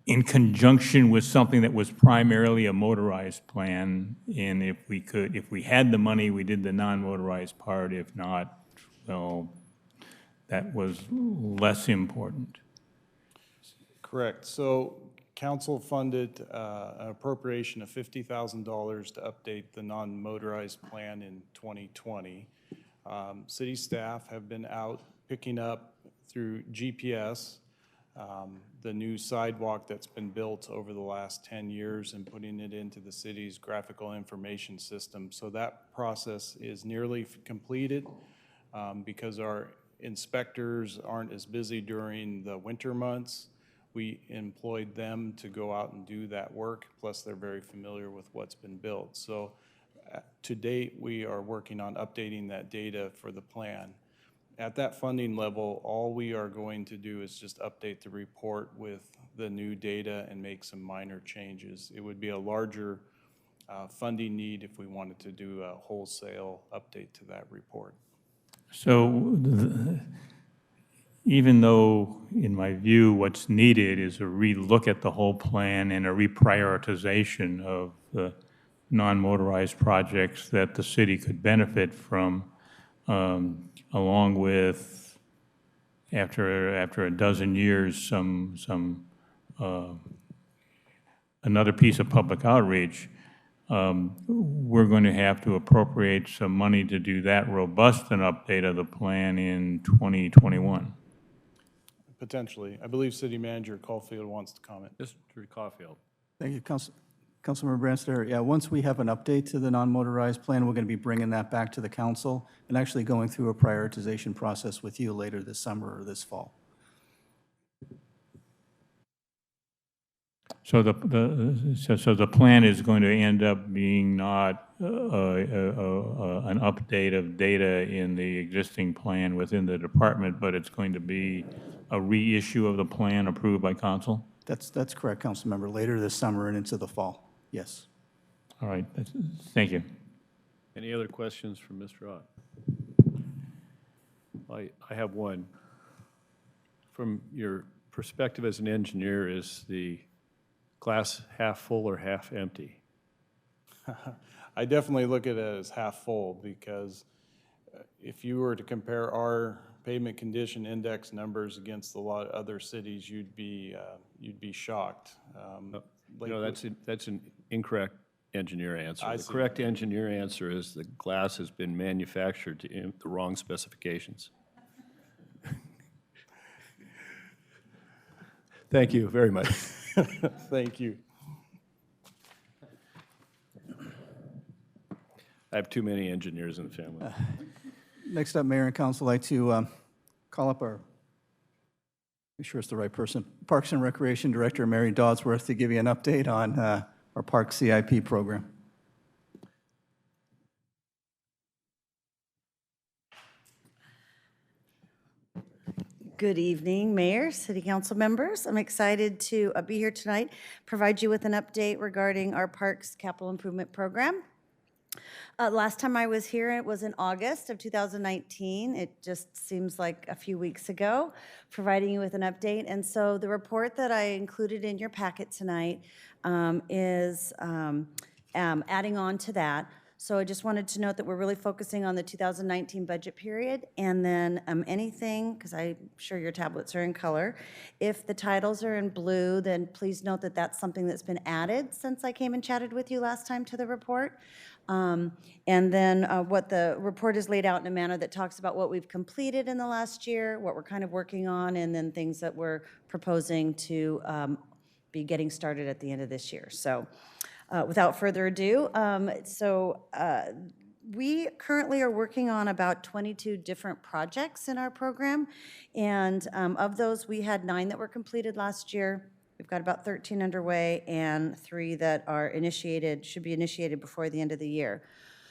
in conjunction with something that was primarily a motorized plan. And if we had the money, we did the non-motorized part. If not, well, that was less important. Correct. So council funded an appropriation of $50,000 to update the non-motorized plan in 2020. City staff have been out picking up through GPS the new sidewalk that's been built over the last 10 years and putting it into the city's graphical information system. So that process is nearly completed because our inspectors aren't as busy during the winter months. We employed them to go out and do that work, plus they're very familiar with what's been built. So to date, we are working on updating that data for the plan. At that funding level, all we are going to do is just update the report with the new data and make some minor changes. It would be a larger funding need if we wanted to do a wholesale update to that report. So even though, in my view, what's needed is a relook at the whole plan and a reprioritization of the non-motorized projects that the city could benefit from, along with, after a dozen years, another piece of public outreach, we're going to have to appropriate some money to do that robust an update of the plan in 2021. Potentially. I believe City Manager Caulfield wants to comment. Mr. Caulfield. Thank you, Councilmember Branster. Yeah, once we have an update to the non-motorized plan, we're going to be bringing that back to the council and actually going through a prioritization process with you later this summer or this fall. So the plan is going to end up being not an update of data in the existing plan within the department, but it's going to be a reissue of the plan approved by council? That's correct, Councilmember. Later this summer and into the fall. Yes. All right. Thank you. Any other questions from Mr. Ott? I have one. From your perspective as an engineer, is the glass half full or half empty? I definitely look at it as half full because if you were to compare our pavement condition index numbers against a lot of other cities, you'd be shocked. No, that's an incorrect engineer answer. I The see. correct engineer answer is the glass has been manufactured to the wrong specifications. Thank you very much. Thank you. I have too many engineers in the family. Next up, Mayor and Council, I'd like to call up make sure it's the right person, Parks and Recreation Director Mary Dodsworth to give you an update on our Park CIP program. Good evening, Mayor, City Council members. I'm excited to be here tonight, provide you with an update regarding our Parks Capital Improvement Program. Last time I was here, it was in August of 2019. It just seems like a few weeks ago, providing you with an update. And so the report that I included in your packet tonight is adding on to that. So I just wanted to note that we're really focusing on the 2019 budget period, and then anything, because I'm sure your tablets are in color, if the titles are in blue, then please note that that's something that's been added since I came and chatted with you last time to the report. And then what the report is laid out in a manner that talks about what we've completed in the last year, what we're kind of working on, and then things that we're proposing to be getting started at the end of this year. So without further ado, we currently are working on about 22 different projects in our program, and of those, we had 9 that were completed last year. We've got about 13 underway and 3 that are initiated, should be initiated before the end of the year.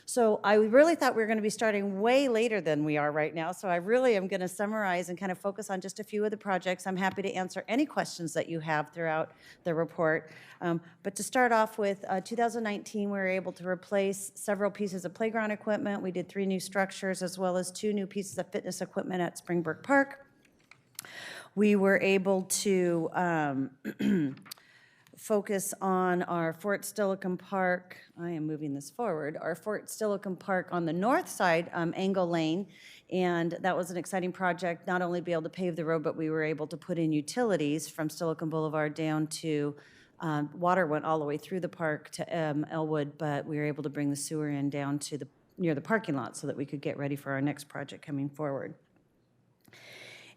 So I really thought we were going to be starting way later than we are right now. So I really am going to summarize and kind of focus on just a few of the projects. I'm happy to answer any questions that you have throughout the report. But to start off with, 2019, we were able to replace several pieces of playground equipment. We did 3 new structures as well as 2 new pieces of fitness equipment at Springbrook Park. We were able to focus on our Fort Steilacoom Park, I am moving this forward, our Fort Steilacoom Park on the north side, Angle Lane, and that was an exciting project, not only be able to pave the road, but we were able to put in utilities from Steilacoom Boulevard down to, water went all the way through the park to Elwood, but we were able to bring the sewer in down to near the parking lot so that we could get ready for our next project coming forward.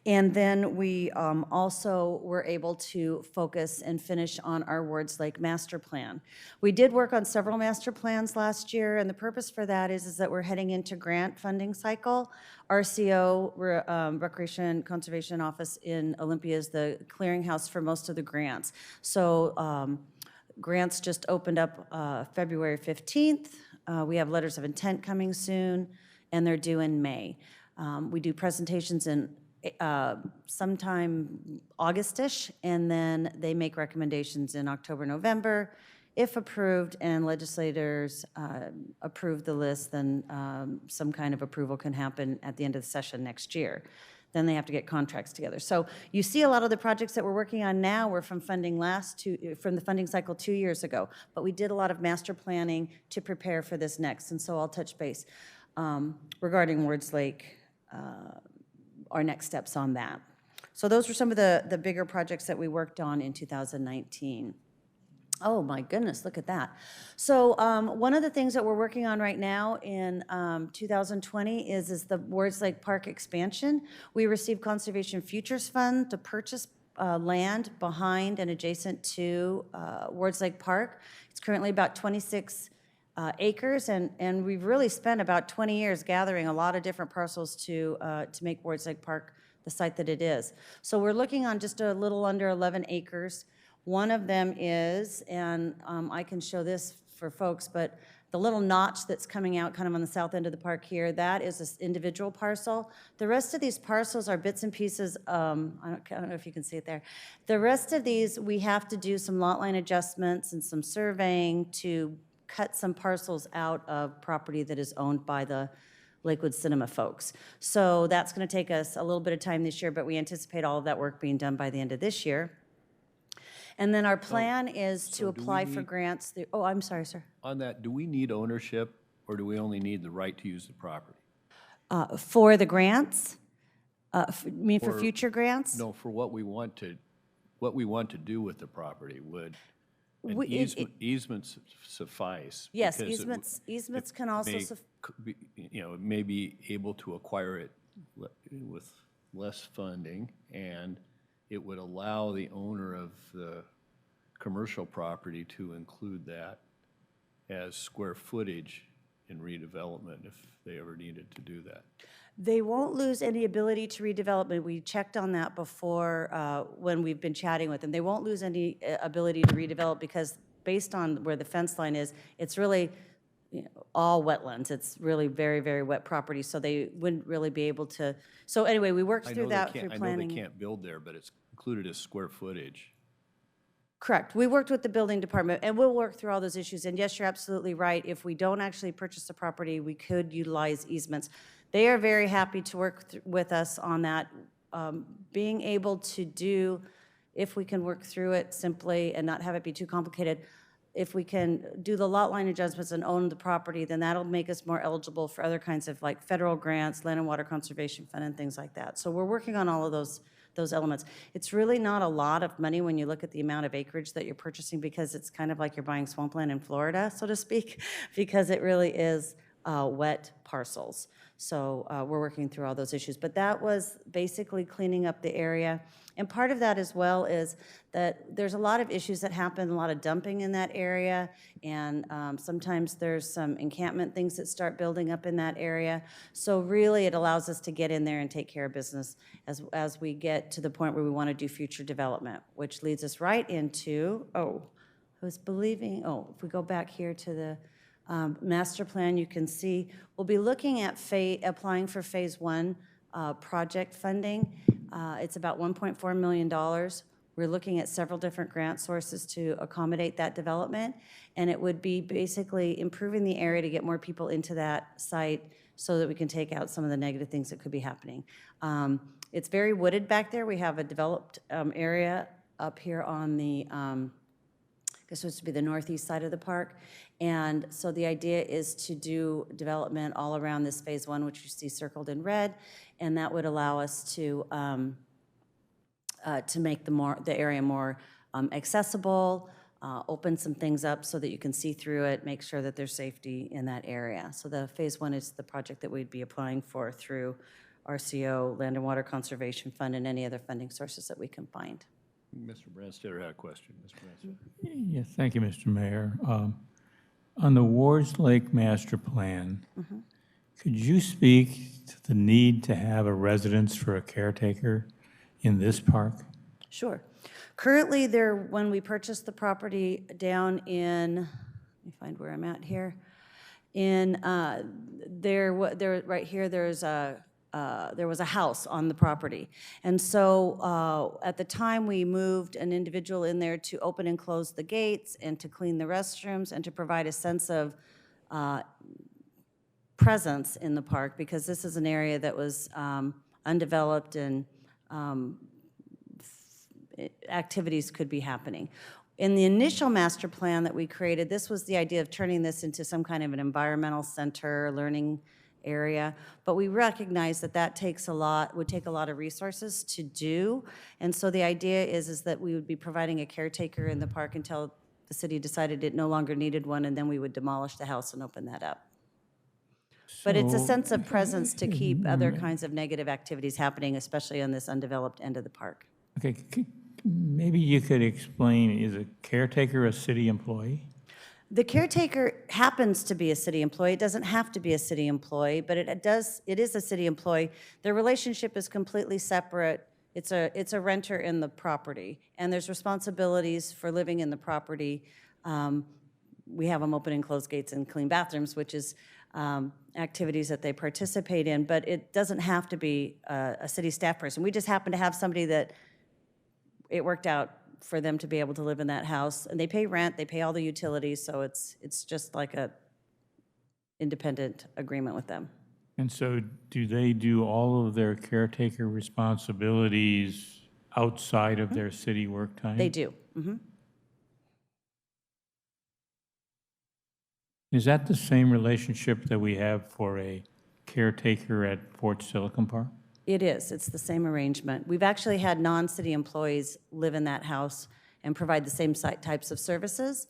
And then we also were able to focus and finish on our Wards Lake master plan. We did work on several master plans last year, and the purpose for that is that we're heading into grant funding cycle. RCO, Recreation Conservation Office in Olympia, is the clearinghouse for most of the grants. So grants just opened up February 15th. We have letters of intent coming soon, and they're due in May. We do presentations in sometime August-ish, and then they make recommendations in October, November, If approved and legislators approve the list, then some kind of approval can happen at the end of the session next year. Then they have to get contracts together. So you see a lot of the projects that we're working on now were from funding from the funding cycle 2 years ago. But we did a lot of master planning to prepare for this next. And so I'll touch base regarding Wards Lake, our next steps on that. So those were some of the bigger projects that we worked on in 2019. Oh my goodness, look at that. So one of the things that we're working on right now in 2020 is the Wards Lake Park expansion. We received Conservation Futures Fund to purchase land behind and adjacent to Wards Lake Park. It's currently about 26 acres, and we've really spent about 20 years gathering a lot of different parcels to make Wards Lake Park the site that it is. So we're looking on just a little under 11 acres. One of them is, and I can show this for folks, but the little notch that's coming out kind of on the south end of the park here, that is this individual parcel. The rest of these parcels are bits and pieces, I don't know if you can see it there. The rest of these, we have to do some lot line adjustments and some surveying to cut some parcels out of property that is owned by the Lakewood Cinema folks. So that's going to take us a little bit of time this year, but we anticipate all of that work being done by the end of this year. And then our plan is to apply for grants. Oh, I'm sorry, sir. On that, do we need ownership, or do we only need the right to use the property? For the grants? You mean for future grants? No, for what we want to do with the property. Would an easements suffice? Yes, Because easements can also, it may be able to acquire it with less funding, and it would allow the owner of the commercial property to include that as square footage in redevelopment if they ever needed to do that. they won't lose any ability to redevelop. We checked on that before when we've been chatting with them. They won't lose any ability to redevelop because based on where the fence line is, it's really all wetlands. It's really very, very wet property, so they wouldn't really be able to. So anyway, we worked through that through planning. I know they can't build there, but it's included as square footage. Correct. We worked with the building department, and we'll work through all those issues. And yes, you're absolutely right. If we don't actually purchase the property, we could utilize easements. They are very happy to work with us on that. Being able to do, if we can work through it simply and not have it be too complicated, if we can do the lot line adjustments and own the property, then that'll make us more eligible for other kinds of like federal grants, Land and Water Conservation Fund, and things like that. So we're working on all of those elements. It's really not a lot of money when you look at the amount of acreage that you're purchasing, because it's kind of like you're buying swampland in Florida, so to speak, because it really is wet parcels. So we're working through all those issues. But that was basically cleaning up the area. And part of that as well is that there's a lot of issues that happen, a lot of dumping in that area, and sometimes there's some encampment things that start building up in that area. So really it allows us to get in there and take care of business as we get to the point where we want to do future development, which leads us right into, if we go back here to the master plan, you can see we'll be looking at applying for phase 1 project funding. It's about $1.4 million. We're looking at several different grant sources to accommodate that development, and it would be basically improving the area to get more people into that site so that we can take out some of the negative things that could be happening. It's very wooded back there. We have a developed area up here on the this was to be the northeast side of the park. And so the idea is to do development all around this phase 1, which you see circled in red, and that would allow us to make the area more accessible, open some things up so that you can see through it, make sure that there's safety in that area. So the phase 1 is the project that we'd be applying for through RCO, Land and Water Conservation Fund, and any other funding sources that we can find. Mr. Branstetter had a question. Mr. Branstetter. Yes, thank you, Mr. Mayor. On the Wards Lake Master Plan, could you speak to the need to have a residence for a caretaker in this park? Sure. Currently, when we purchased the property down in, let me find where I'm at here, in right here, there's a there was a house on the property. And so at the time, we moved an individual in there to open and close the gates and to clean the restrooms and to provide a sense of presence in the park, because this is an area that was undeveloped and activities could be happening. In the initial master plan that we created, this was the idea of turning this into some kind of an environmental center, learning area, but we recognize that that would take a lot of resources to do, and so the idea is that we would be providing a caretaker in the park until the city decided it no longer needed one, and then we would demolish the house and open that up. But it's a sense of presence to keep other kinds of negative activities happening, especially on this undeveloped end of the park. Okay, maybe you could explain, is a caretaker a city employee? The caretaker happens to be a city employee. It doesn't have to be a city employee, but it is a city employee. Their relationship is completely separate. It's a renter in the property, and there's responsibilities for living in the property. We have them open and close gates and clean bathrooms, which is activities that they participate in, but it doesn't have to be a city staff person. We just happen to have somebody that it worked out for them to be able to live in that house, and they pay rent, they pay all the utilities, so it's just like a independent agreement with them. And so do they do all of their caretaker responsibilities outside of their city work time? They do. Mhm. Is that the same relationship that we have for a caretaker at Fort Silicon Park? It is. It's the same arrangement. We've actually had non-city employees live in that house and provide the same types of services.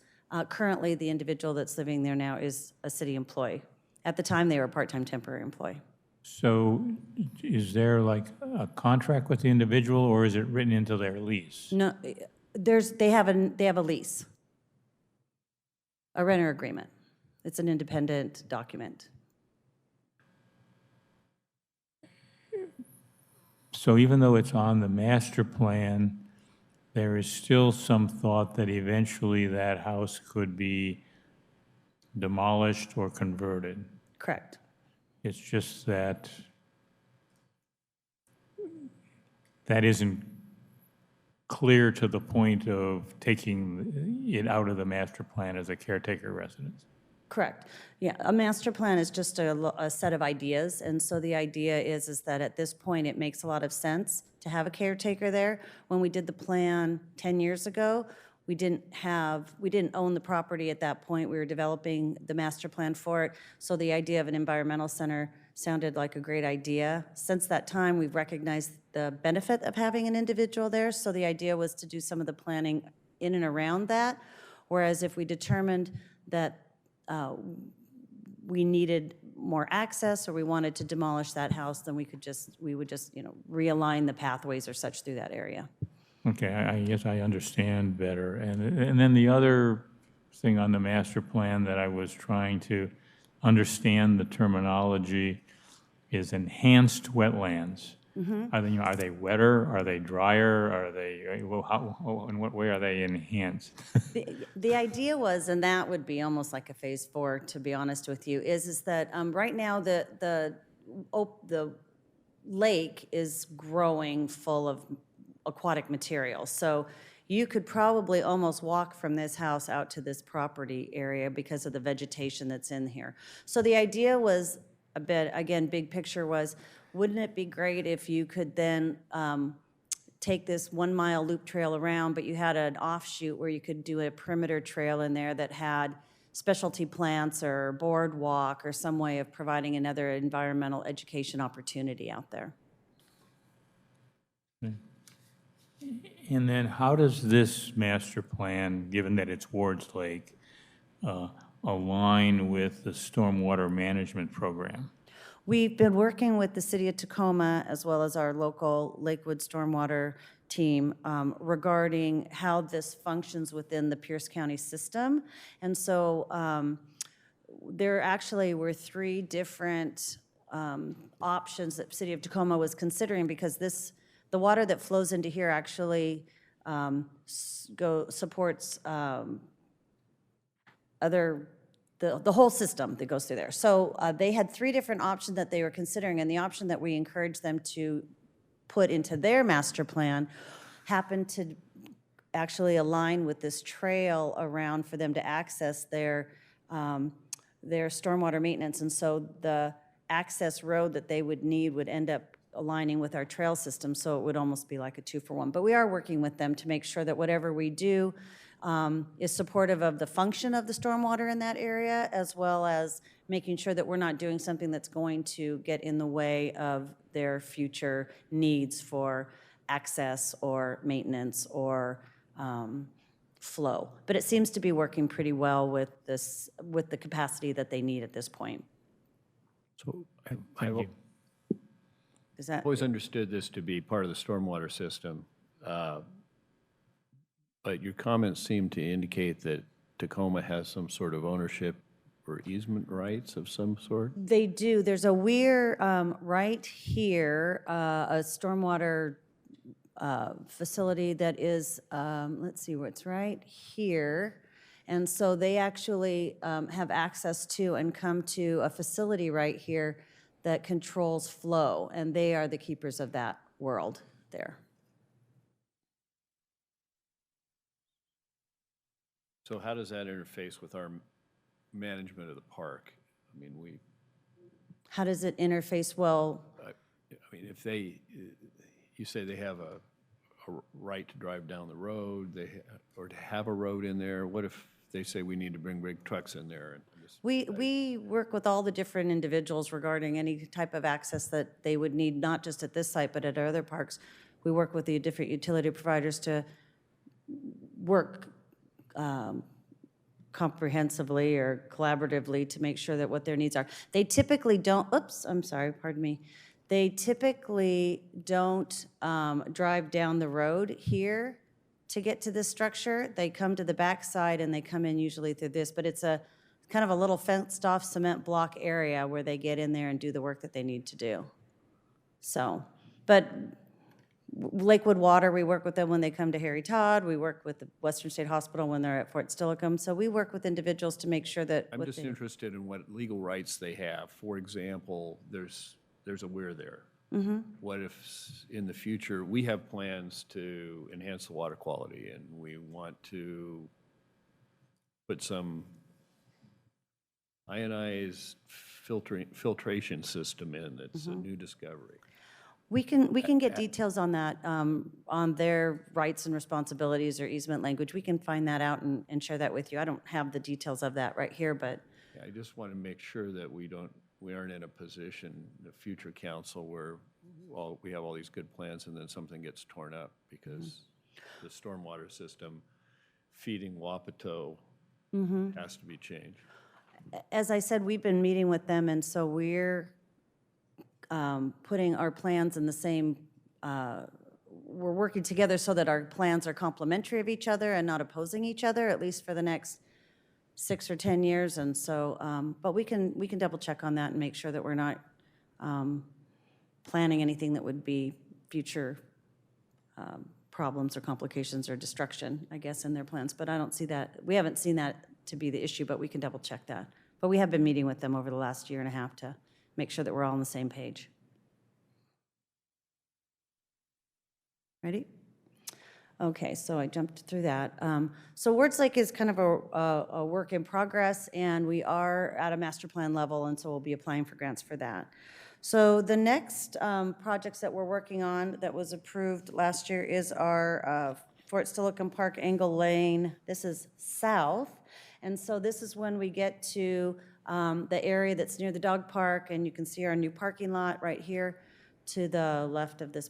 Currently, the individual that's living there now is a city employee. At the time, they were a part-time temporary employee. So is there like a contract with the individual, or is it written into their lease? No, they have a lease, a renter agreement. It's an independent document. So even though it's on the master plan, there is still some thought that eventually that house could be demolished or converted. Correct. It's just that that isn't clear to the point of taking it out of the master plan as a caretaker residence. Correct. Yeah, a master plan is just a set of ideas, and so the idea is that at this point, it makes a lot of sense to have a caretaker there. When we did the plan 10 years ago, we didn't own the property at that point. We were developing the master plan for it, so the idea of an environmental center sounded like a great idea. Since that time, we've recognized the benefit of having an individual there, so the idea was to do some of the planning in and around that, whereas if we determined that we needed more access or we wanted to demolish that house, then we would just realign the pathways or such through that area. Okay, I guess I understand better. And then the other thing on the master plan that I was trying to understand the terminology is enhanced wetlands. Mm-hmm. Are they wetter? Are they drier? Are they, in what way are they enhanced? The idea was, and that would be almost like a phase 4, to be honest with you, is that right now the lake is growing full of aquatic material. So you could probably almost walk from this house out to this property area because of the vegetation that's in here. So the idea was a bit, again, big picture was, wouldn't it be great if you could then take this 1-mile loop trail around, but you had an offshoot where you could do a perimeter trail in there that had specialty plants or boardwalk or some way of providing another environmental education opportunity out there. And then how does this master plan, given that it's Ward's Lake, align with the stormwater management program? We've been working with the City of Tacoma as well as our local Lakewood Stormwater team regarding how this functions within the Pierce County system. And so there actually were 3 different options that City of Tacoma was considering, because the water that flows into here actually supports other the whole system that goes through there. So they had 3 different options that they were considering, and the option that we encouraged them to put into their master plan happened to actually align with this trail around for them to access their stormwater maintenance. And so the access road that they would need would end up aligning with our trail system, so it would almost be like a 2-for-1. But we are working with them to make sure that whatever we do is supportive of the function of the stormwater in that area, as well as making sure that we're not doing something that's going to get in the way of their future needs for access or maintenance or flow. But it seems to be working pretty well with this, with the capacity that they need at this point. So I've Is that? always understood this to be part of the stormwater system, but your comments seem to indicate that Tacoma has some sort of ownership or easement rights of some sort? They do. There's a weir right here, a stormwater facility that is, let's see, what's right here. And so they actually have access to and come to a facility right here that controls flow, and they are the keepers of that world there. So how does that interface with our management of the park? I mean, How does it interface well? I mean, if they, you say they have a right to drive down the road, or to have a road in there, what if they say we need to bring big trucks in there? We work with all the different individuals regarding any type of access that they would need, not just at this site, but at our other parks. We work with the different utility providers to work comprehensively or collaboratively to make sure that what their needs are. They typically don't, oops, I'm sorry, pardon me. They typically don't drive down the road here to get to this structure. They come to the backside and they come in usually through this, but it's a kind of a little fenced-off cement block area where they get in there and do the work that they need to do. So, but Lakewood Water, we work with them when they come to Harry Todd. We work with the Western State Hospital when they're at Fort Steilacoom. So we work with individuals to make sure that. I'm just interested in what legal rights they have. For example, there's a weir there. Mm-hmm. What if in the future, we have plans to enhance the water quality and we want to put some ionized filtration system in that's a new discovery? We can get details on that, on their rights and responsibilities or easement language. We can find that out and share that with you. I don't have the details of that right here, but. Yeah, I just want to make sure that we aren't in a position, the future council, where we have all these good plans and then something gets torn up because the stormwater system feeding Wapato has to be changed. As I said, we've been meeting with them, and so we're putting our plans in the same, we're working together so that our plans are complementary of each other and not opposing each other, at least for the next 6 or 10 years. And so, but we can double check on that and make sure that we're not planning anything that would be future problems or complications or destruction, I guess, in their plans. But I don't see that, we haven't seen that to be the issue, but we can double check that. But we have been meeting with them over the last year and a half to make sure that we're all on the same page. Ready? Okay, so I jumped through that. So Wards Lake is kind of a work in progress, and we are at a master plan level, and so we'll be applying for grants for that. So the next projects that we're working on that was approved last year is our Fort Steilacoom Park Angle Lane. This is south, and so this is when we get to the area that's near the dog park, and you can see our new parking lot right here to the left of this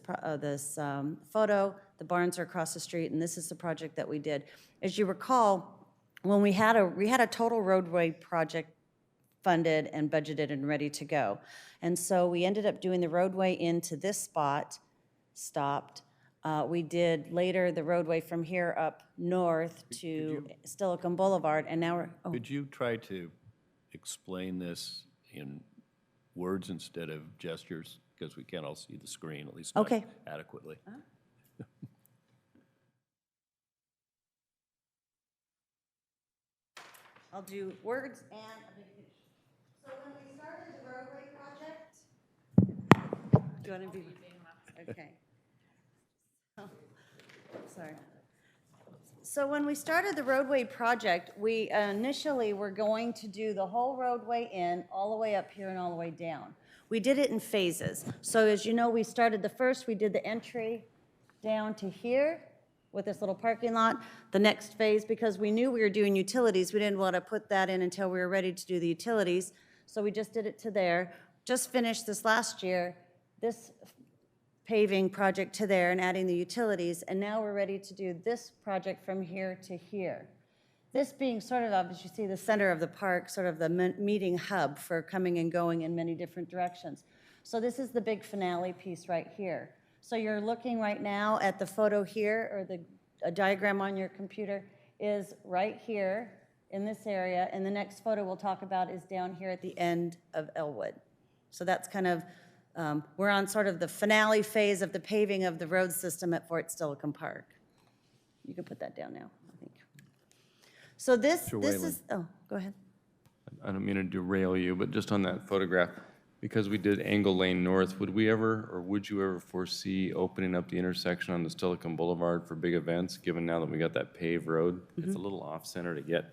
photo. The barns are across the street, and this is the project that we did. As you recall, when we had a total roadway project funded and budgeted and ready to go. And so we ended up doing the roadway into this spot, stopped. We did later the roadway from here up north to Steilacoom Boulevard, and now we're, Could you try to explain this in words instead of gestures? Because we can't all see the screen, at least not adequately. I'll do words and a big picture. So when we started the roadway project, do you want to be, okay. Oh, sorry. So when we started the roadway project, we initially were going to do the whole roadway in, all the way up here and all the way down. We did it in phases. So as you know, we started the first, we did the entry down to here with this little parking lot. The next phase, because we knew we were doing utilities, we didn't want to put that in until we were ready to do the utilities. So we just did it to there. Just finished this last year, this paving project to there and adding the utilities. And now we're ready to do this project from here to here. This being sort of, as you see, the center of the park, sort of the meeting hub for coming and going in many different directions. So this is the big finale piece right here. So you're looking right now at the photo here, or a diagram on your computer is right here in this area, and the next photo we'll talk about is down here at the end of Elwood. So that's kind of, we're on sort of the finale phase of the paving of the road system at Fort Steilacoom Park. You can put that down now, I think. So this is, oh, go ahead. I don't mean to derail you, but just on that photograph, because we did Angle Lane North, would we ever, or would you ever foresee opening up the intersection on the Steilacoom Boulevard for big events, given now that we got that paved road? It's a little off-center to get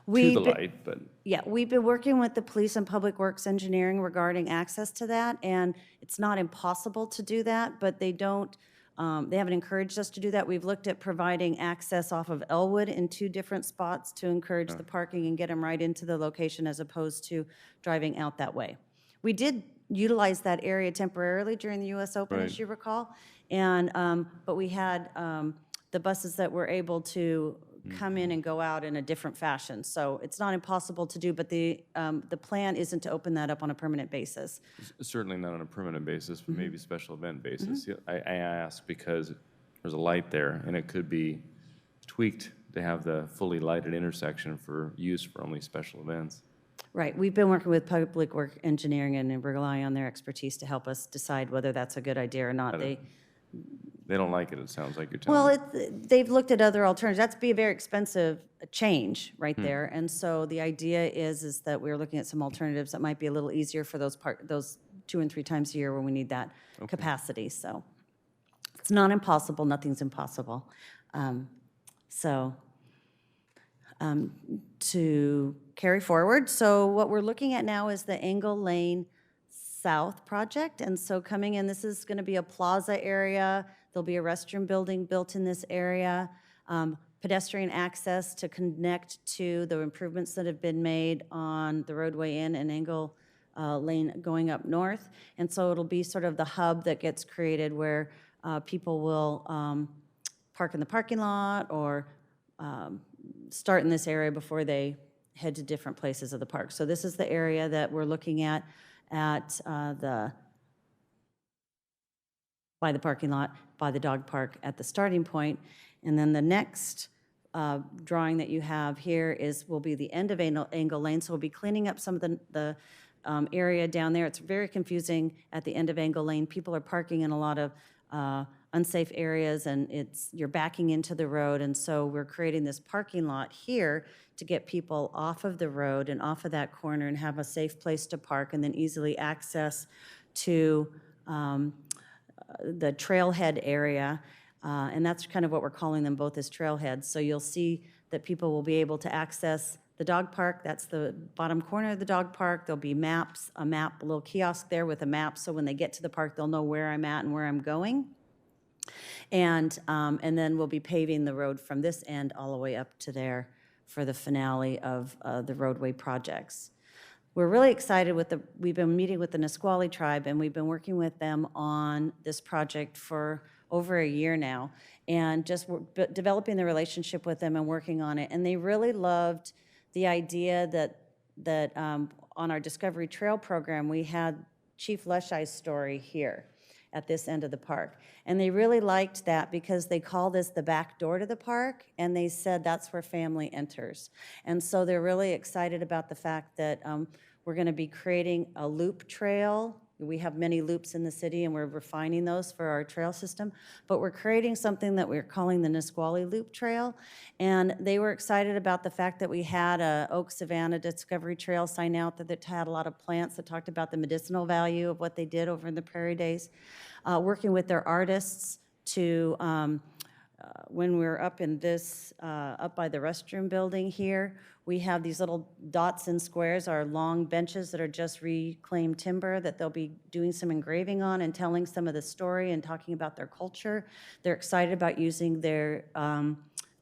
to the light, but. Yeah, we've been working with the Police and Public Works Engineering regarding access to that, and it's not impossible to do that, but they don't, they haven't encouraged us to do that. We've looked at providing access off of Elwood in 2 different spots to encourage the parking and get them right into the location as opposed to driving out that way. We did utilize that area temporarily during the US Open, as you recall, and, but we had the buses that were able to come in and go out in a different fashion. So it's not impossible to do, but the plan isn't to open that up on a permanent basis. Certainly not on a permanent basis, but maybe special event basis. Yeah, I ask because there's a light there, and it could be tweaked to have the fully lighted intersection for use for only special events. Right. We've been working with Public Works Engineering, and we're relying on their expertise to help us decide whether that's a good idea or not. They don't like it, it sounds like you're telling me. Well, they've looked at other alternatives. That's be a very expensive change right there. And so the idea is that we're looking at some alternatives that might be a little easier for those 2 and 3 times a year when we need that capacity. So it's not impossible. Nothing's impossible. To carry forward, so what we're looking at now is the Angle Lane South project. And so coming in, this is going to be a plaza area. There'll be a restroom building built in this area, pedestrian access to connect to the improvements that have been made on the roadway in and Angle Lane going up north. And so it'll be sort of the hub that gets created where people will park in the parking lot or start in this area before they head to different places of the park. So this is the area that we're looking at by the parking lot, by the dog park at the starting point. And then the next drawing that you have here will be the end of Angle Lane. So we'll be cleaning up some of the area down there. It's very confusing at the end of Angle Lane. People are parking in a lot of unsafe areas, and you're backing into the road. And so we're creating this parking lot here to get people off of the road and off of that corner and have a safe place to park and then easily access to the trailhead area. And that's kind of what we're calling them both as trailheads. So you'll see that people will be able to access the dog park. That's the bottom corner of the dog park. There'll be maps, a little kiosk there with a map. So when they get to the park, they'll know where I'm at and where I'm going. And then we'll be paving the road from this end all the way up to there for the finale of the roadway projects. We're really excited we've been meeting with the Nisqually tribe, and we've been working with them on this project for over a year now, and just developing the relationship with them and working on it. And they really loved the idea that on our Discovery Trail program, we had Chief Leshai's story here at this end of the park. And they really liked that because they call this the back door to the park, and they said that's where family enters. And so they're really excited about the fact that we're going to be creating a loop trail. We have many loops in the city, and we're refining those for our trail system. But we're creating something that we're calling the Nisqually Loop Trail. And they were excited about the fact that we had a Oak Savannah Discovery Trail sign out that had a lot of plants that talked about the medicinal value of what they did over in the Prairie Days. Working with their artists to, when we're up in this, up by the restroom building here, we have these little dots and squares, our long benches that are just reclaimed timber that they'll be doing some engraving on and telling some of the story and talking about their culture. They're excited about using their,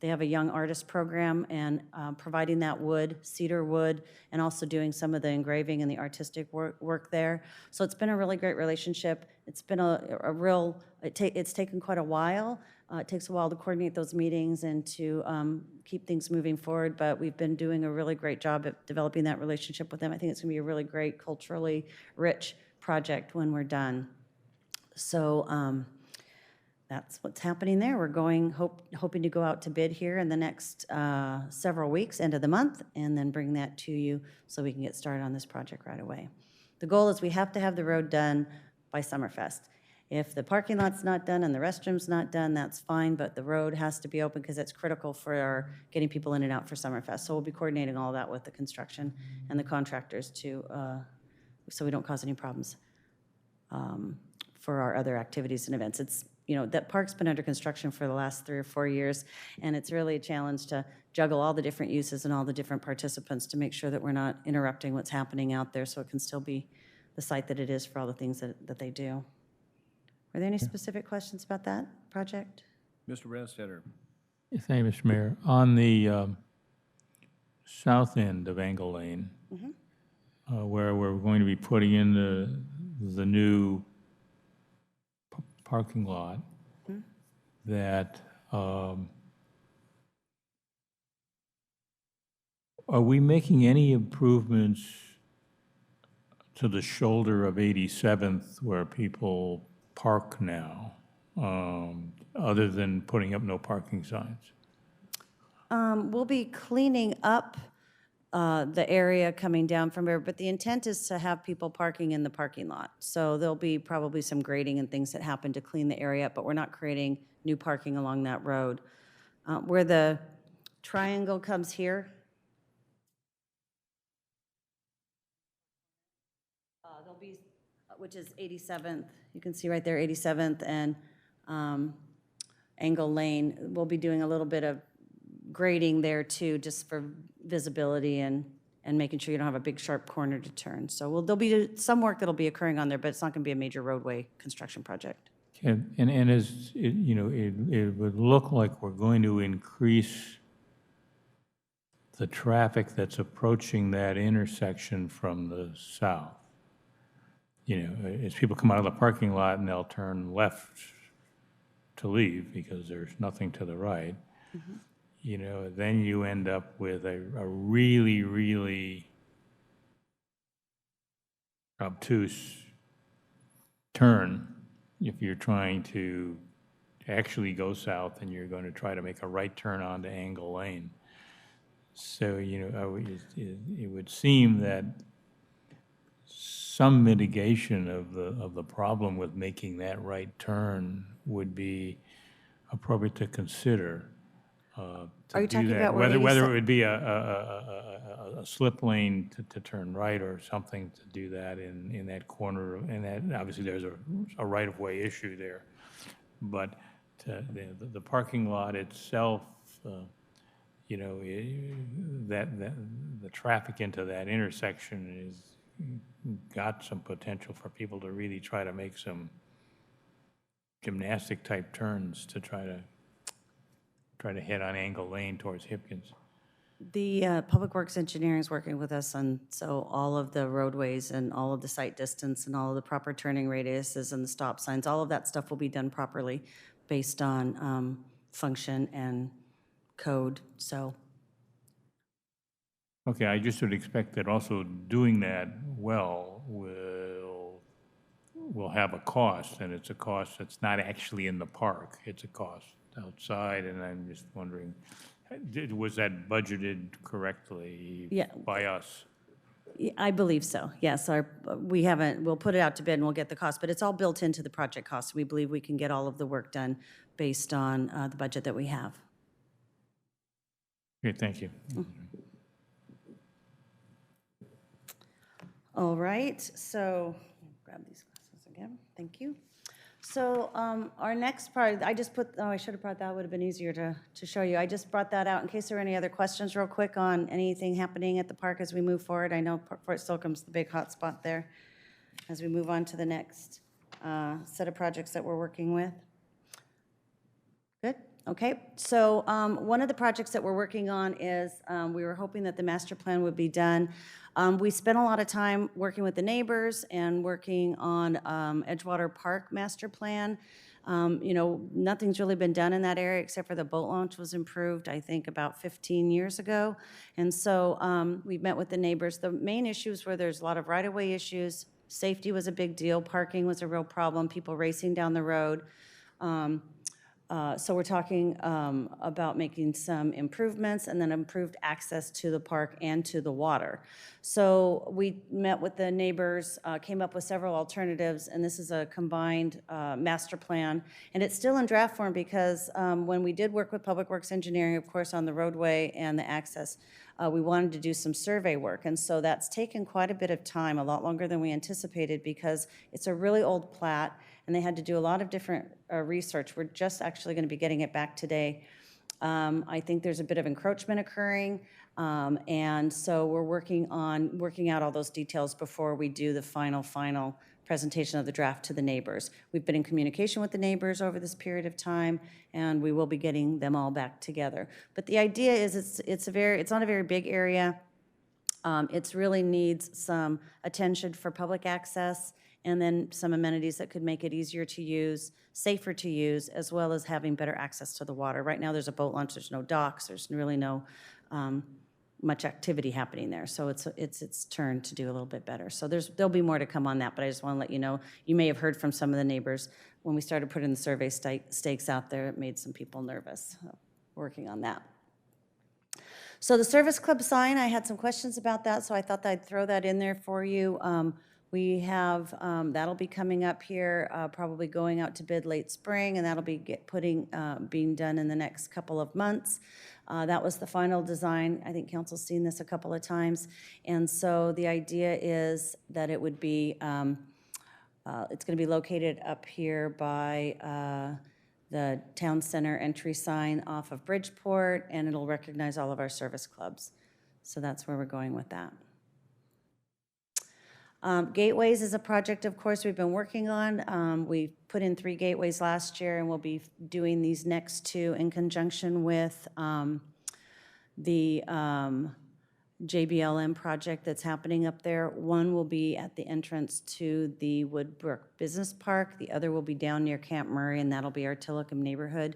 they have a young artist program and providing that wood, cedar wood, and also doing some of the engraving and the artistic work there. So it's been a really great relationship. It's been a real, it's taken quite a while. It takes a while to coordinate those meetings and to keep things moving forward, but we've been doing a really great job at developing that relationship with them. I think it's going to be a really great, culturally rich project when we're done. So that's what's happening there. We're hoping to go out to bid here in the next several weeks, end of the month, and then bring that to you so we can get started on this project right away. The goal is we have to have the road done by Summerfest. If the parking lot's not done and the restroom's not done, that's fine, but the road has to be open because it's critical for our getting people in and out for Summerfest. So we'll be coordinating all that with the construction and the contractors to, so we don't cause any problems for our other activities and events. It's, you know, that park's been under construction for the last 3 or 4 years, and it's really a challenge to juggle all the different uses and all the different participants to make sure that we're not interrupting what's happening out there so it can still be the site that it is for all the things that they do. Are there any specific questions about that project? Mr. Branstetter. Thank you, Mr. Mayor. On the south end of Angle Lane, where we're going to be putting in the new parking lot, that are we making any improvements to the shoulder of 87th where people park now, other than putting up no parking signs? We'll be cleaning up the area coming down from here, but the intent is to have people parking in the parking lot. So there'll be probably some grading and things that happen to clean the area up, but we're not creating new parking along that road. Where the triangle comes here, there'll be, which is 87th, you can see right there, 87th and Angle Lane. We'll be doing a little bit of grading there too, just for visibility and making sure you don't have a big sharp corner to turn. So there'll be some work that'll be occurring on there, but it's not going to be a major roadway construction project. And as, you know, it would look like we're going to increase the traffic that's approaching that intersection from the south. You know, as people come out of the parking lot and they'll turn left to leave because there's nothing to the right, you know, then you end up with a really, really obtuse turn if you're trying to actually go south and you're going to try to make a right turn onto Angle Lane. So, you know, it would seem that some mitigation of the problem with making that right turn would be appropriate to consider. Are you talking about where whether it would be a slip lane to turn right or something to do that in that corner, and that obviously there's a right-of-way issue there. But the parking lot itself, you know, the traffic into that intersection is got some potential for people to really try to make some gymnastic type turns to try to head on Angle Lane towards Hipkins. The Public Works Engineering is working with us on, so all of the roadways and all of the site distance and all of the proper turning radiuses and the stop signs, all of that stuff will be done properly based on function and code, so. Okay, I just would expect that also doing that well will have a cost, and it's a cost that's not actually in the park. It's a cost outside, and I'm just wondering, was that budgeted correctly by us? I believe so, yes. We'll put it out to bid and we'll get the cost, but it's all built into the project cost. We believe we can get all of the work done based on the budget that we have. Okay, thank you. All right, so grab these glasses again. Thank you. So our next part, I just put, I should have brought that, would have been easier to show you. I just brought that out in case there are any other questions real quick on anything happening at the park as we move forward. I know Fort Slocum's the big hot spot there as we move on to the next set of projects that we're working with. Good, okay. So one of the projects that we're working on is we were hoping that the master plan would be done. We spent a lot of time working with the neighbors and working on Edgewater Park master plan. You know, nothing's really been done in that area except for the boat launch was improved, I think, about 15 years ago. And so we met with the neighbors. The main issues were there's a lot of right-of-way issues. Safety was a big deal. Parking was a real problem. People racing down the road. So we're talking about making some improvements and then improved access to the park and to the water. So we met with the neighbors, came up with several alternatives, and this is a combined master plan. And it's still in draft form because when we did work with Public Works Engineering, of course, on the roadway and the access, we wanted to do some survey work. And so that's taken quite a bit of time, a lot longer than we anticipated because it's a really old plat and they had to do a lot of different research. We're just actually going to be getting it back today. I think there's a bit of encroachment occurring, and so we're working out all those details before we do the final presentation of the draft to the neighbors. We've been in communication with the neighbors over this period of time, and we will be getting them all back together. But the idea is it's not a very big area. It really needs some attention for public access and then some amenities that could make it easier to use, safer to use, as well as having better access to the water. Right now, there's a boat launch, there's no docks, there's really no much activity happening there. So it's its turn to do a little bit better. So there'll be more to come on that, but I just want to let you know, you may have heard from some of the neighbors when we started putting the survey stakes out there, it made some people nervous. So working on that. So the Service Club sign, I had some questions about that, so I thought I'd throw that in there for you. We have, that'll be coming up here, probably going out to bid late spring, and that'll be being done in the next couple of months. That was the final design. I think council's seen this a couple of times. And so the idea is that it would be, it's going to be located up here by the town center entry sign off of Bridgeport, and it'll recognize all of our service clubs. So that's where we're going with that. Gateways is a project, of course, we've been working on. We put in 3 gateways last year, and we'll be doing these next 2 in conjunction with the JBLM project that's happening up there. One will be at the entrance to the Woodbrook Business Park. The other will be down near Camp Murray, and that'll be our Tillicum neighborhood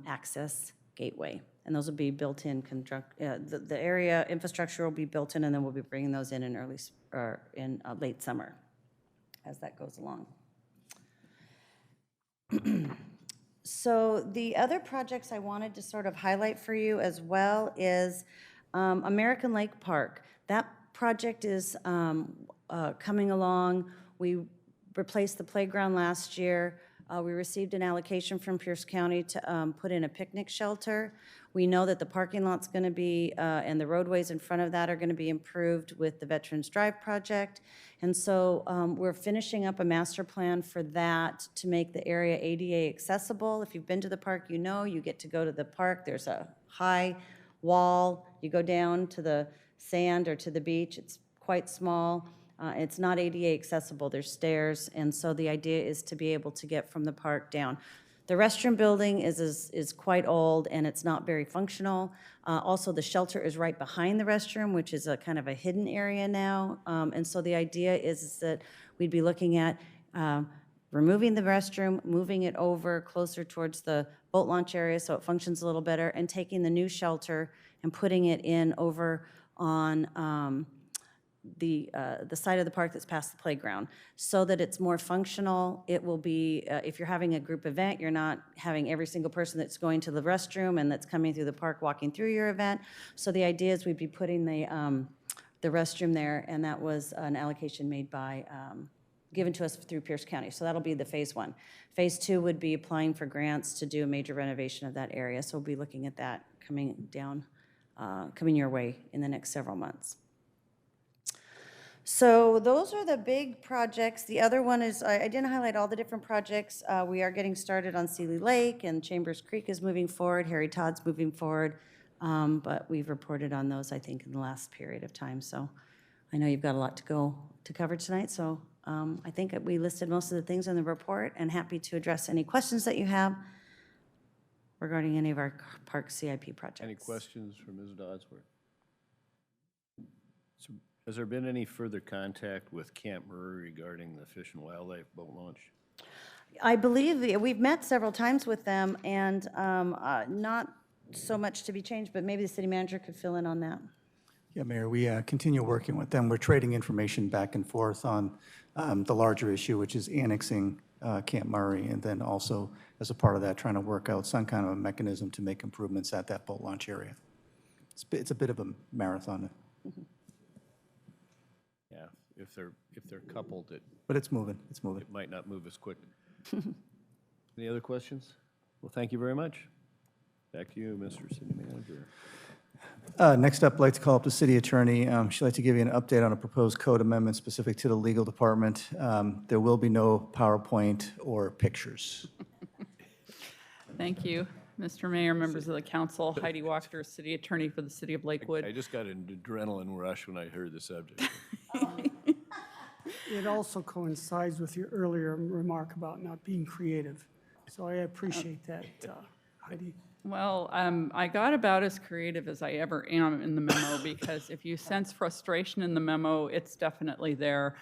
access gateway. And those will be built in, the area infrastructure will be built in, and then we'll be bringing those in late summer as that goes along. So the other projects I wanted to sort of highlight for you as well is American Lake Park. That project is coming along. We replaced the playground last year. We received an allocation from Pierce County to put in a picnic shelter. We know that the parking lot's going to be, and the roadways in front of that are going to be improved with the Veterans Drive project. And so we're finishing up a master plan for that to make the area ADA accessible. If you've been to the park, you know you get to go to the park. There's a high wall. You go down to the sand or to the beach. It's quite small. It's not ADA accessible. There's stairs, and so the idea is to be able to get from the park down. The restroom building is quite old, and it's not very functional. Also, the shelter is right behind the restroom, which is a kind of a hidden area now. And so the idea is that we'd be looking at removing the restroom, moving it over closer towards the boat launch area so it functions a little better, and taking the new shelter and putting it in over on the side of the park that's past the playground so that it's more functional. It will be, if you're having a group event, you're not having every single person that's going to the restroom and that's coming through the park walking through your event. So the idea is we'd be putting the the restroom there, and that was an allocation made by, given to us through Pierce County. So that'll be the phase 1. Phase 2 would be applying for grants to do a major renovation of that area. So we'll be looking at that coming your way in the next several months. So those are the big projects. The other one is, I didn't highlight all the different projects. We are getting started on Seeley Lake, and Chambers Creek is moving forward. Harry Todd's moving forward. But we've reported on those, I think, in the last period of time. So I know you've got a lot to cover tonight. So I think we listed most of the things in the report, and happy to address any questions that you have regarding any of our park CIP projects. Any questions for Ms. Dodsworth? So, has there been any further contact with Camp Murray regarding the Fish and Wildlife boat launch? I believe we've met several times with them, and not so much to be changed, but maybe the city manager could fill in on that. Yeah, Mayor, we continue working with them. We're trading information back and forth on the larger issue, which is annexing Camp Murray, and then also, as a part of that, trying to work out some kind of a mechanism to make improvements at that boat launch area. It's a bit of a marathon. Yeah, if they're coupled, But it's moving, it's moving. it might not move as quick. Any other questions? Well, thank you very much. Back to you, Mr. City Manager. Next up, I'd like to call up the city attorney. She'd like to give you an update on a proposed code amendment specific to the legal department. There will be no PowerPoint or pictures. Thank you, Mr. Mayor, members of the council. Heidi Wachter, City Attorney for the City of Lakewood. I just got an adrenaline rush when I heard the subject. It also coincides with your earlier remark about not being creative. So I appreciate that, Heidi. Well, I got about as creative as I ever am in the memo, because if you sense frustration in the memo, it's definitely there.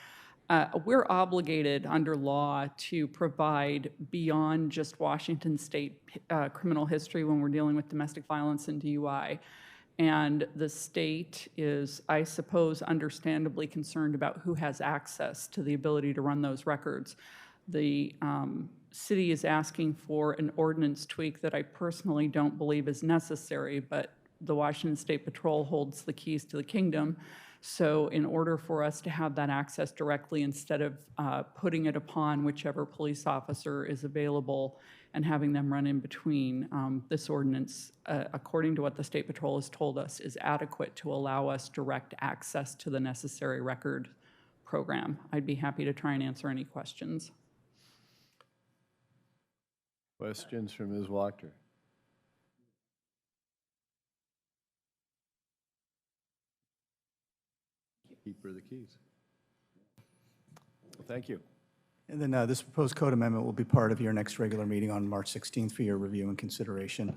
We're obligated under law to provide beyond just Washington State criminal history when we're dealing with domestic violence and DUI. And the state is, I suppose, understandably concerned about who has access to the ability to run those records. The city is asking for an ordinance tweak that I personally don't believe is necessary, but the Washington State Patrol holds the keys to the kingdom. So in order for us to have that access directly, instead of putting it upon whichever police officer is available and having them run in between, this ordinance, according to what the State Patrol has told us, is adequate to allow us direct access to the necessary record program. I'd be happy to try and answer any questions. Questions from Ms. Wachter? Keep her the keys. Well, thank you. And then this proposed code amendment will be part of your next regular meeting on March 16th for your review and consideration.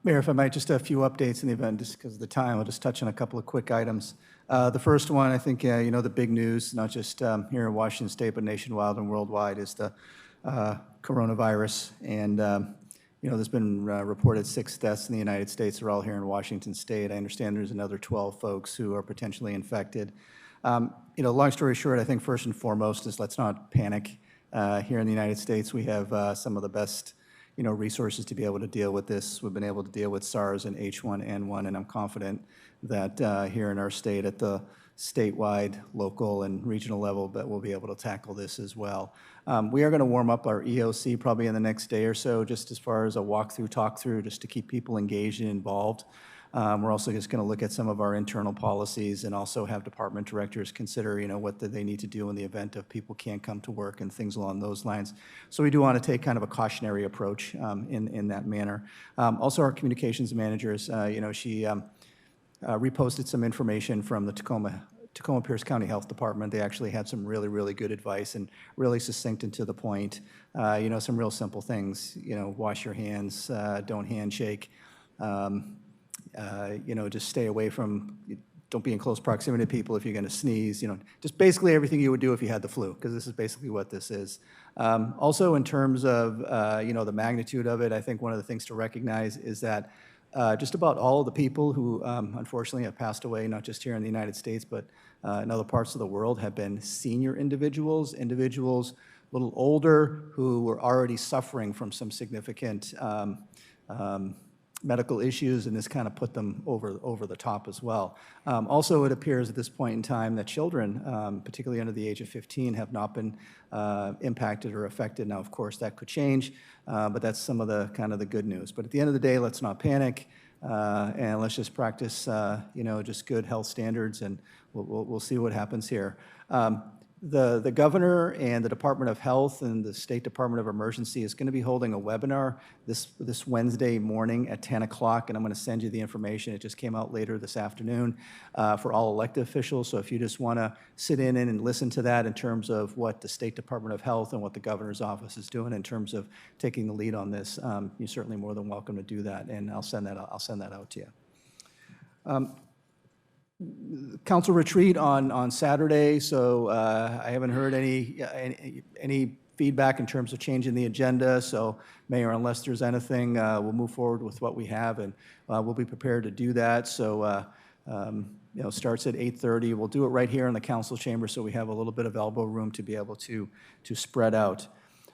Mayor, if I might, just a few updates in the event, just because of the time, I'll just touch on a couple of quick items. The first one, I think, you know, the big news, not just here in Washington State, but nationwide and worldwide, is the coronavirus. And, you know, there's been reported 6 deaths in the United States. They're all here in Washington State. I understand there's another 12 folks who are potentially infected. You know, long story short, I think first and foremost is let's not panic. Here in the United States, we have some of the best, you know, resources to be able to deal with this. We've been able to deal with SARS and H1N1, and I'm confident that here in our state, at the statewide, local, and regional level, that we'll be able to tackle this as well. We are going to warm up our EOC probably in the next day or so, just as far as a walkthrough, talk-through, just to keep people engaged and involved. We're also just going to look at some of our internal policies and also have department directors consider, you know, what they need to do in the event of people can't come to work and things along those lines. So we do want to take kind of a cautionary approach in that manner. Also, our communications managers, you know, she reposted some information from the Tacoma Pierce County Health Department. They actually had some really, really good advice and really succinct and to the point. You know, some real simple things, you know, wash your hands, don't handshake. You know, just stay away from, don't be in close proximity to people if you're going to sneeze, you know, just basically everything you would do if you had the flu, because this is basically what this is. Also, in terms of, you know, the magnitude of it, I think one of the things to recognize is that just about all of the people who unfortunately have passed away, not just here in the United States, but in other parts of the world, have been senior individuals a little older who were already suffering from some significant medical issues, and this kind of put them over the top as well. Also, it appears at this point in time that children, particularly under the age of 15, have not been impacted or affected. Now, of course, that could change, but that's some of the kind of the good news. But at the end of the day, let's not panic, and let's just practice, just good health standards, and we'll see what happens here. The governor and the Department of Health and the State Department of Emergency is going to be holding a webinar this Wednesday morning at 10 o'clock, and I'm going to send you the information. It just came out later this afternoon for all elected officials. So if you just want to sit in and listen to that in terms of what the State Department of Health and what the governor's office is doing in terms of taking the lead on this, you're certainly more than welcome to do that, and I'll send that out to you. Council retreat on Saturday, so I haven't heard any feedback in terms of changing the agenda. So, Mayor, unless there's anything, we'll move forward with what we have, and we'll be prepared to do that. So, starts at 8:30. We'll do it right here in the council chamber, so we have a little bit of elbow room to be able to spread out.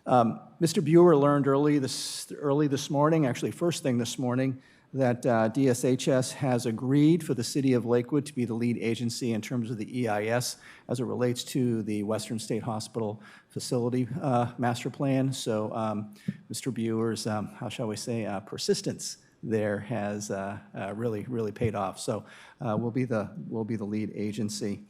Mr. Buer learned early this morning, actually first thing this morning, that DSHS has agreed for the City of Lakewood to be the lead agency in terms of the EIS as it relates to the Western State Hospital Facility Master Plan. So Mr. Buer's, how shall we say, persistence there has really paid off. So we'll be the lead agency.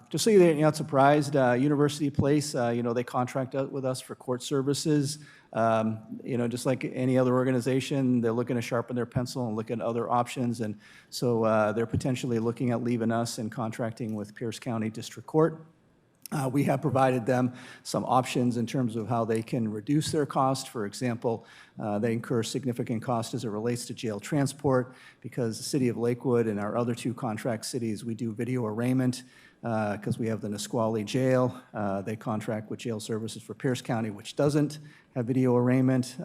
Just so you're not surprised, University Place, they contract out with us for court services. Just like any other organization, they're looking to sharpen their pencil and look at other options. And so they're potentially looking at leaving us and contracting with Pierce County District Court. We have provided them some options in terms of how they can reduce their cost. For example, they incur significant cost as it relates to jail transport because the City of Lakewood and our other two contract cities, we do video arraignment because we have the Nisqually Jail. They contract with Jail Services for Pierce County, which doesn't have video arraignment.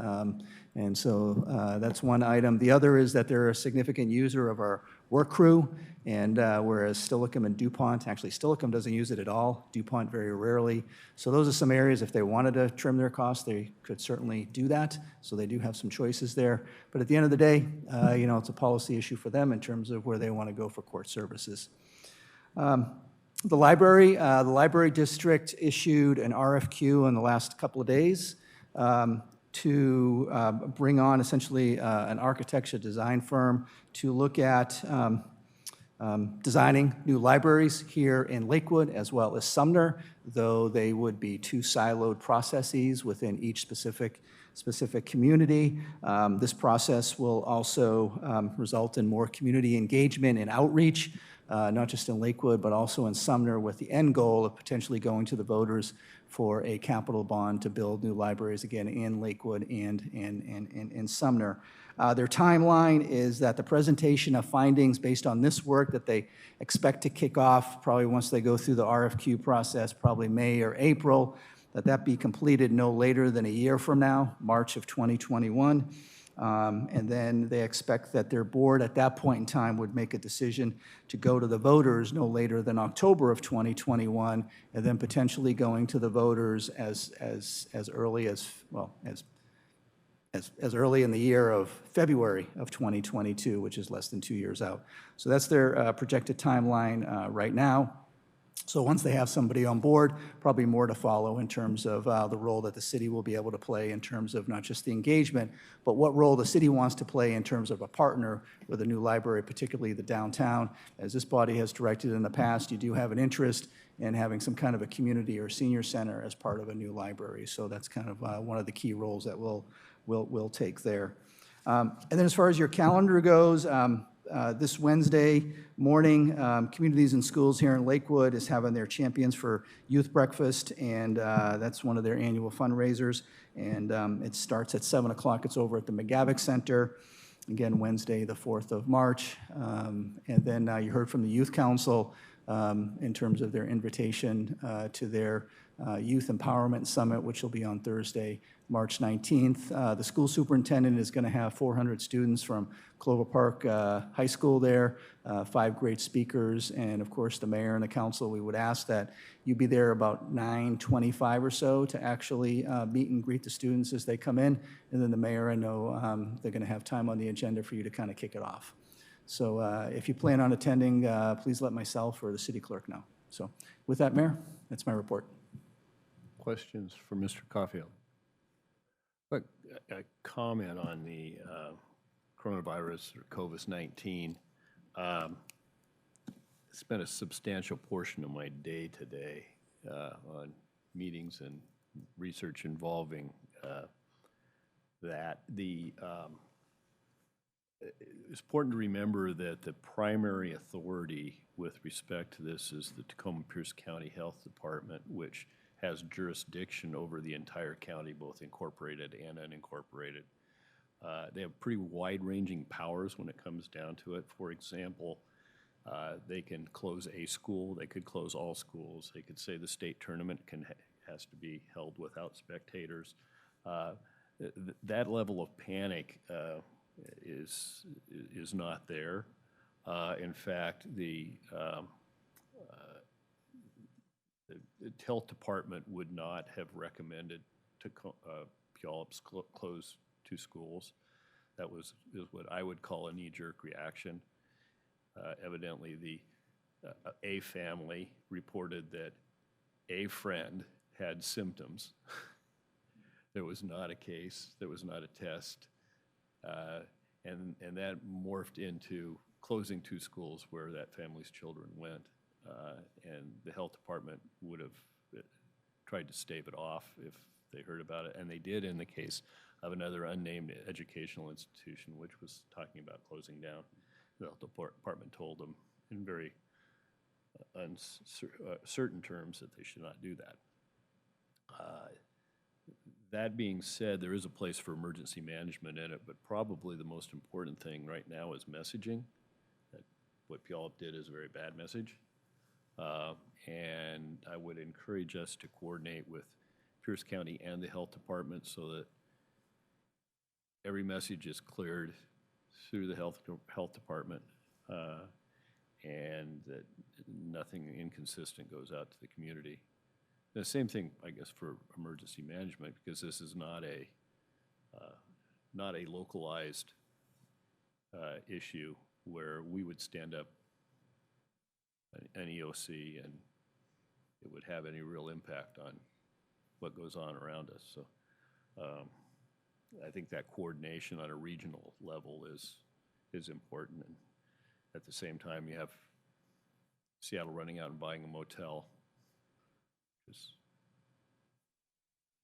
And so that's one item. The other is that they're a significant user of our work crew, and whereas Steilacoom and DuPont, actually Steilacoom doesn't use it at all, DuPont very rarely. So those are some areas, if they wanted to trim their costs, they could certainly do that. So they do have some choices there. But at the end of the day, it's a policy issue for them in terms of where they want to go for court services. The library district issued an RFQ in the last couple of days to bring on essentially an architecture design firm to look at designing new libraries here in Lakewood as well as Sumner, though they would be two siloed processes within each specific community. This process will also result in more community engagement and outreach, not just in Lakewood, but also in Sumner, with the end goal of potentially going to the voters for a capital bond to build new libraries again in Lakewood and in Sumner. Their timeline is that the presentation of findings based on this work that they expect to kick off probably once they go through the RFQ process, probably May or April, that be completed no later than a year from now, March of 2021. And then they expect that their board at that point in time would make a decision to go to the voters no later than October of 2021, and then potentially going to the voters as early as, well, as early in the year of February of 2022, which is less than 2 years out. So that's their projected timeline right now. So once they have somebody on board, probably more to follow in terms of the role that the city will be able to play in terms of not just the engagement, but what role the city wants to play in terms of a partner with a new library, particularly the downtown. As this body has directed in the past, you do have an interest in having some kind of a community or senior center as part of a new library. So that's kind of one of the key roles that we'll take there. And then as far as your calendar goes, this Wednesday morning, Communities and Schools here in Lakewood is having their Champions for Youth Breakfast, and that's one of their annual fundraisers. And it starts at 7 o'clock. It's over at the McGavick Center, again, Wednesday, the 4th of March. And then you heard from the Youth Council in terms of their invitation to their Youth Empowerment Summit, which will be on Thursday, March 19th. The school superintendent is going to have 400 students from Clover Park High School there, 5 great speakers, and of course the mayor and the council. We would ask that you be there about 9:25 or so to actually meet and greet the students as they come in, and then the mayor, I know they're going to have time on the agenda for you to kind of kick it off. So if you plan on attending, please let myself or the city clerk know. So with that, Mayor, that's my report. Questions for Mr. Caulfield? But a comment on the coronavirus or COVID-19. Spent a substantial portion of my day today on meetings and research involving that. It's important to remember that the primary authority with respect to this is the Tacoma-Pierce County Health Department, which has jurisdiction over the entire county, both incorporated and unincorporated. They have pretty wide-ranging powers when it comes down to it. For example, they can close a school, they could close all schools, they could say the state tournament has to be held without spectators. That level of panic is not there. In fact, the health department would not have recommended to Puyallup close 2 schools. That is what I would call a knee-jerk reaction. Evidently, a family reported that a friend had symptoms. There was not a case, there was not a test, and that morphed into closing 2 schools where that family's children went. And the health department would have tried to stave it off if they heard about it, and they did in the case of another unnamed educational institution which was talking about closing down. The health department told them in very uncertain terms that they should not do that. That being said, there is a place for emergency management in it, but probably the most important thing right now is messaging. What Puyallup did is a very bad message. And I would encourage us to coordinate with Pierce County and the health department so that every message is cleared through the health department and that nothing inconsistent goes out to the community. The same thing, I guess, for emergency management, because this is not a localized issue where we would stand up an EOC and it would have any real impact on what goes on around us. So I think that coordination on a regional level is important. And at the same time, you have Seattle running out and buying a motel. It's,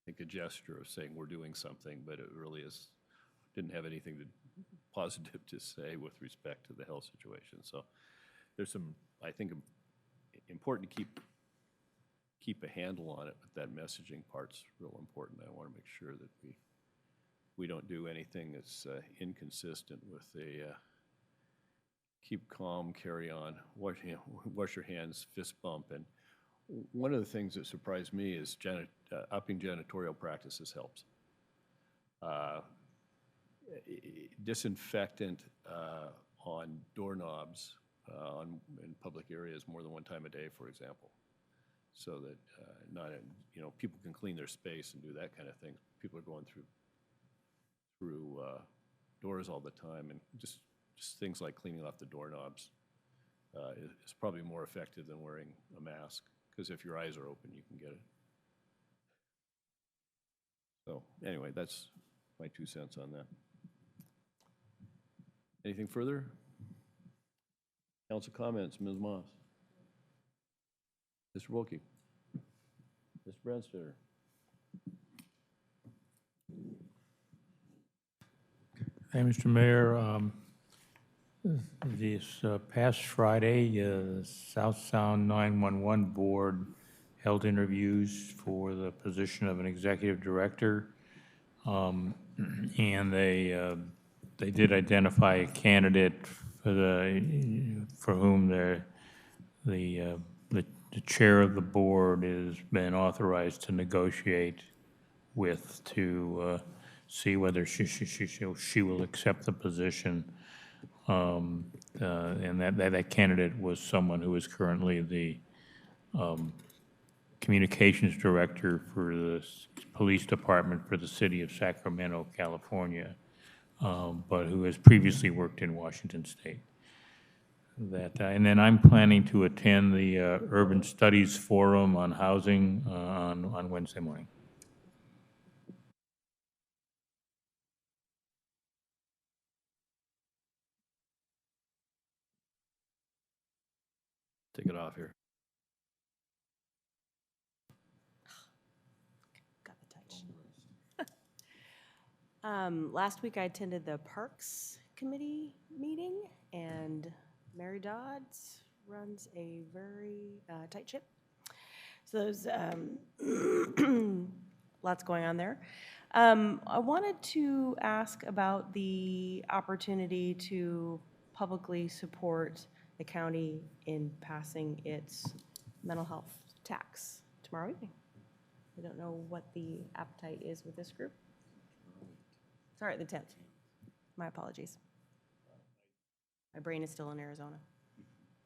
I think, a gesture of saying we're doing something, but it really didn't have anything positive to say with respect to the health situation. So there's some, I think, important to keep a handle on it, but that messaging part's real important. I want to make sure that we don't do anything that's inconsistent with a keep calm, carry on, wash your hands, fist bump. And one of the things that surprised me is upping janitorial practices helps. Disinfectant on doorknobs in public areas more than one time a day, for example, so that people can clean their space and do that kind of thing. People are going through doors all the time, and just things like cleaning off the doorknobs is probably more effective than wearing a mask, because if your eyes are open, you can get it. So anyway, that's my 2 cents on that. Anything further? Council comments, Ms. Moss. Mr. Wilkie. Mr. Branstetter. Hey, Mr. Mayor, this past Friday, South Sound 911 Board held interviews for the position of an executive director, and they did identify a candidate for whom the the chair of the board has been authorized to negotiate with to see whether she will accept the position. And that candidate was someone who is currently the communications director for the police department for the city of Sacramento, California, but who has previously worked in Washington State. And then I'm planning to attend the Urban Studies Forum on Housing on Wednesday morning. Take it off here. Got the touch. Last week I attended the Parks Committee meeting, and Mary Dodds runs a very tight ship. So there's lots going on there. I wanted to ask about the opportunity to publicly support the county in passing its mental health tax tomorrow evening. I don't know what the appetite is with this group. Sorry, the 10th. My apologies. My brain is still in Arizona.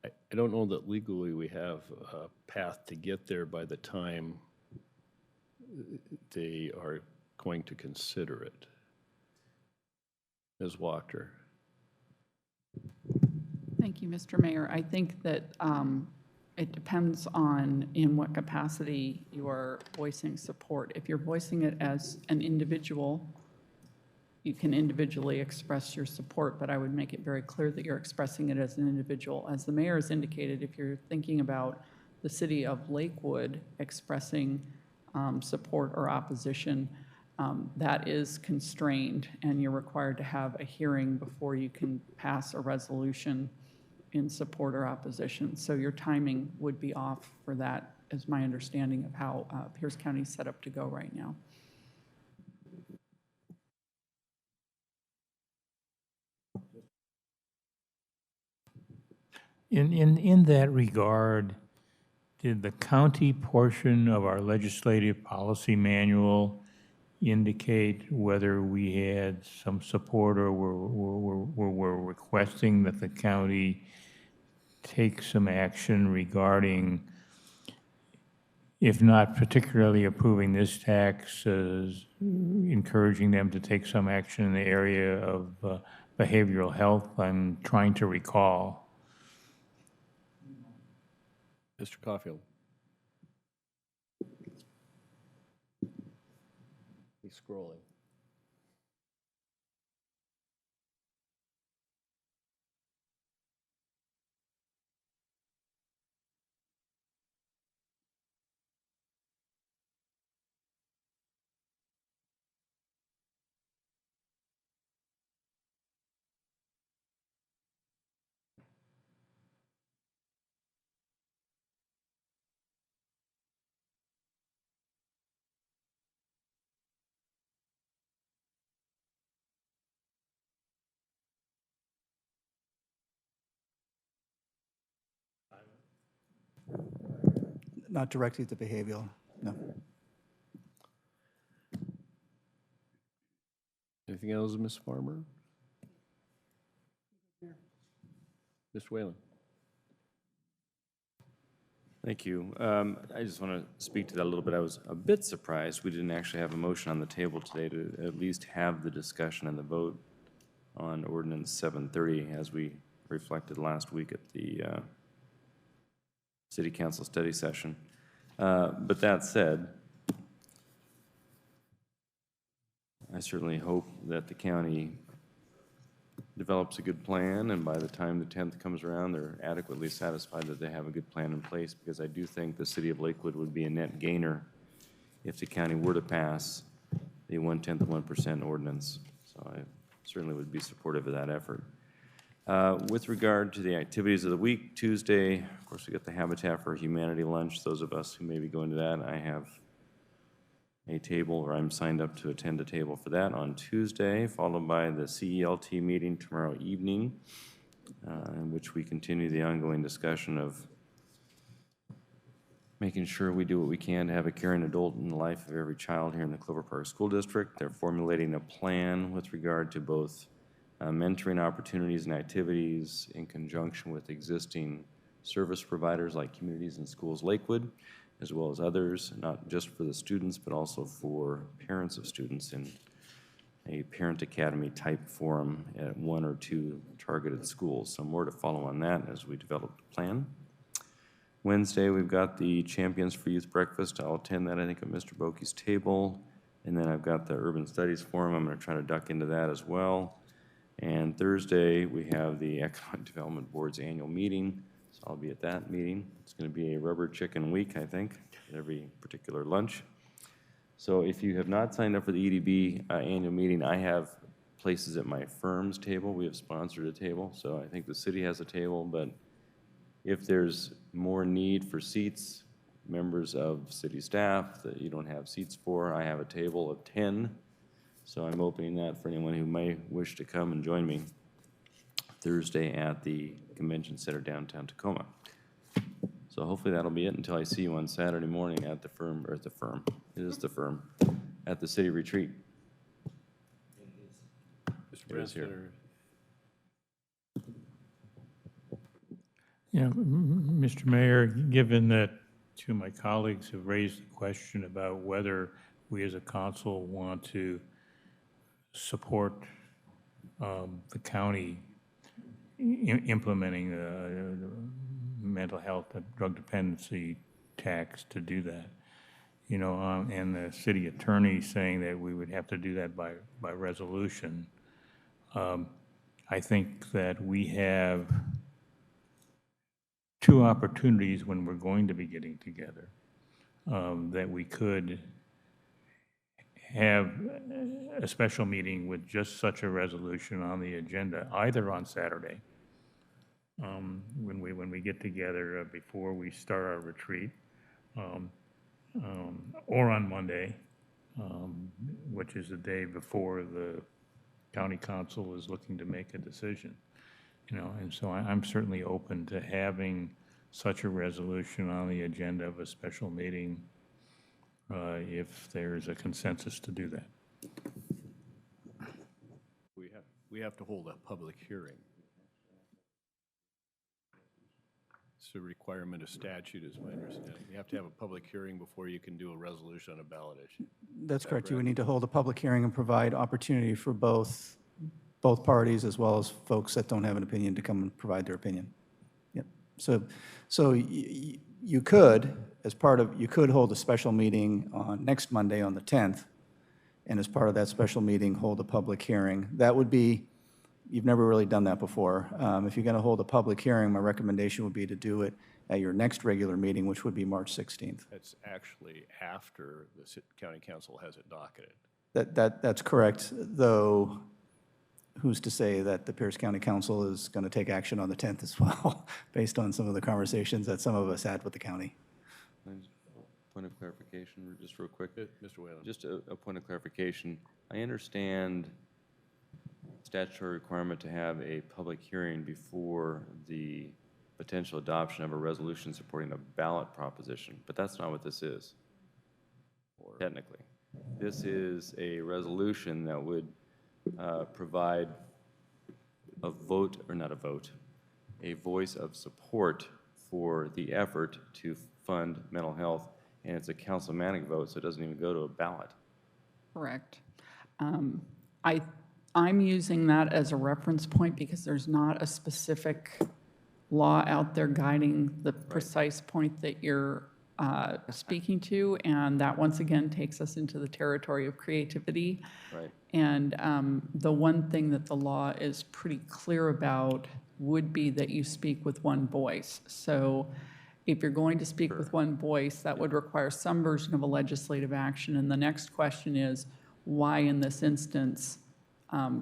I don't know that legally we have a path to get there by the time they are going to consider it. Ms. Wachter. Thank you, Mr. Mayor. I think that it depends on in what capacity you are voicing support. If you're voicing it as an individual, you can individually express your support, but I would make it very clear that you're expressing it as an individual. As the mayor has indicated, if you're thinking about the city of Lakewood expressing support or opposition, that is constrained, and you're required to have a hearing before you can pass a resolution in support or opposition. So your timing would be off for that, is my understanding of how Pierce County is set up to go right now. In that regard, did the county portion of our legislative policy manual indicate whether we had some support or were requesting that the county take some action regarding, if not particularly approving this tax, encouraging them to take some action in the area of behavioral health? I'm trying to recall. Mr. Caulfield. He's scrolling. Not directly to behavioral, no. Anything else, Ms. Farmer? Mr. Whalen. Thank you. I just want to speak to that a little bit. I was a bit surprised we didn't actually have a motion on the table today to at least have the discussion and the vote on Ordinance 730 as we reflected last week at the City Council study session. But that said, I certainly hope that the county develops a good plan, and by the time the 10th comes around, they're adequately satisfied that they have a good plan in place, because I do think the city of Lakewood would be a net gainer if the county were to pass the 1/10 of 1% ordinance. So I certainly would be supportive of that effort. With regard to the activities of the week, Tuesday, of course, we got the Habitat for Humanity lunch. Those of us who may be going to that, I have a table, or I'm signed up to attend a table for that on Tuesday, followed by the CELT meeting tomorrow evening, in which we continue the ongoing discussion of making sure we do what we can to have a caring adult in the life of every child here in the Clover Park School District. They're formulating a plan with regard to both mentoring opportunities and activities in conjunction with existing service providers like Communities and Schools Lakewood, as well as others, not just for the students, but also for parents of students in a parent academy type forum at 1 or 2 targeted schools. So more to follow on that as we develop the plan. Wednesday, we've got the Champions for Youth Breakfast. I'll attend that, I think, at Mr. Boki's table. And then I've got the Urban Studies Forum. I'm going to try to duck into that as well. And Thursday, we have the Economic Development Board's annual meeting. So I'll be at that meeting. It's going to be a rubber chicken week, I think, at every particular lunch. So if you have not signed up for the EDB annual meeting, I have places at my firm's table. We have sponsored a table. So I think the city has a table, but if there's more need for seats, members of city staff that you don't have seats for, I have a table of 10. So I'm opening that for anyone who may wish to come and join me Thursday at the Convention Center downtown Tacoma. So hopefully that'll be it until I see you on Saturday morning at the firm, or at the firm, it is the firm, at the city retreat. Mr. Branstad. Yeah, Mr. Mayor, given that two of my colleagues have raised the question about whether we as a council want to support the county implementing the mental health and drug dependency tax to do that, you know, and the city attorney saying that we would have to do that by resolution, I think that we have two opportunities when we're going to be getting together, that we could have a special meeting with just such a resolution on the agenda, either on Saturday, when we get together before we start our retreat, or on Monday, which is the day before the county council is looking to make a decision. You know, and so I'm certainly open to having such a resolution on the agenda of a special meeting if there's a consensus to do that. We have to hold a public hearing. It's a requirement of statute, is my understanding. You have to have a public hearing before you can do a resolution on a ballot issue. That's correct. You would need to hold a public hearing and provide opportunity for both parties as well as folks that don't have an opinion to come and provide their opinion. Yep. So you could, you could hold a special meeting on next Monday on the 10th, and as part of that special meeting, hold a public hearing. That would be, you've never really done that before. If you're going to hold a public hearing, my recommendation would be to do it at your next regular meeting, which would be March 16th. That's actually after the county council has it docketed. That's correct, though who's to say that the Pierce County Council is going to take action on the 10th as well, based on some of the conversations that some of us had with the county. Point of clarification, just real quick. Mr. Whalen. Just a point of clarification. I understand statutory requirement to have a public hearing before the potential adoption of a resolution supporting a ballot proposition, but that's not what this is, technically. This is a resolution that would provide a vote, or not a vote, a voice of support for the effort to fund mental health, and it's a councilmanic vote, so it doesn't even go to a ballot. Correct. I'm using that as a reference point because there's not a specific law out there guiding the precise point that you're speaking to, and that once again takes us into the territory of creativity. Right. And the one thing that the law is pretty clear about would be that you speak with one voice. So if you're going to speak with one voice, that would require some version of a legislative action. And the next question is, why in this instance,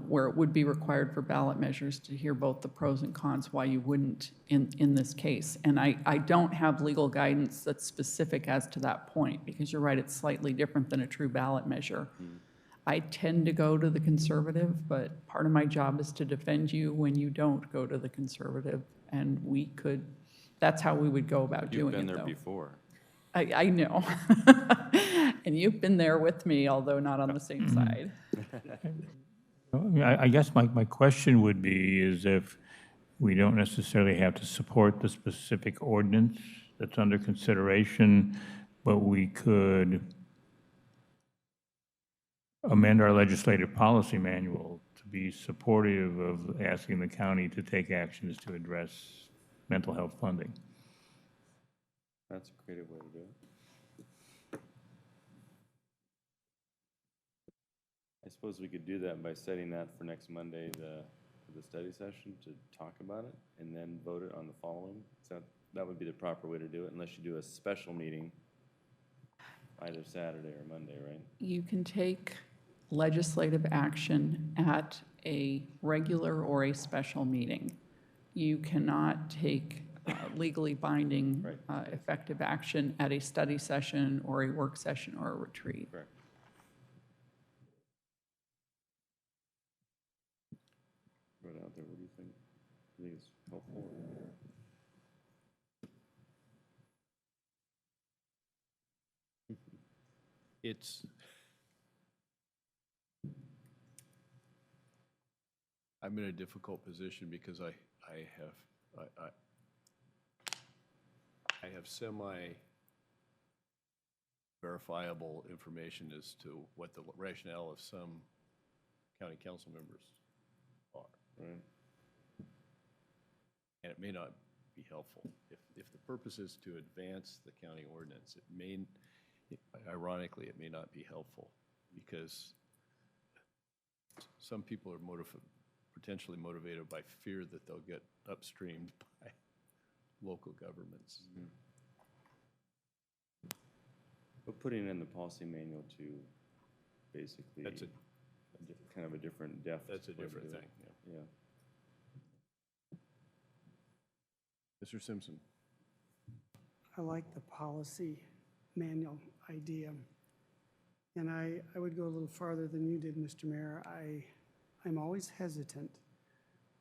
where it would be required for ballot measures to hear both the pros and cons, why you wouldn't in this case? And I don't have legal guidance that's specific as to that point, because you're right, it's slightly different than a true ballot measure. I tend to go to the conservative, but part of my job is to defend you when you don't go to the conservative, and we could, that's how we would go about doing it, though. You've been there before. I know. And you've been there with me, although not on the same side. I guess my question would be is if we don't necessarily have to support the specific ordinance that's under consideration, but we could amend our legislative policy manual to be supportive of asking the county to take actions to address mental health funding. That's a creative way to do it. I suppose we could do that by setting that for next Monday, the study session, to talk about it, and then vote it on the following. So that would be the proper way to do it, unless you do a special meeting either Saturday or Monday, right? You can take legislative action at a regular or a special meeting. You cannot take legally binding effective action at a study session or a work session or a retreat. Correct. Right out there, what do you think? I think it's helpful. I'm in a difficult position because I have semi-verifiable information as to what the rationale of some county council members are. Right. And it may not be helpful. If the purpose is to advance the county ordinance, ironically, it may not be helpful because some people are potentially motivated by fear that they'll get upstreamed by local governments. Mm-hmm. But putting in the policy manual to basically, That's kind of a different depth. That's a way to different do it. thing, yeah. Yeah. Mr. Simpson. I like the policy manual idea. And I would go a little farther than you did, Mr. Mayor. I'm always hesitant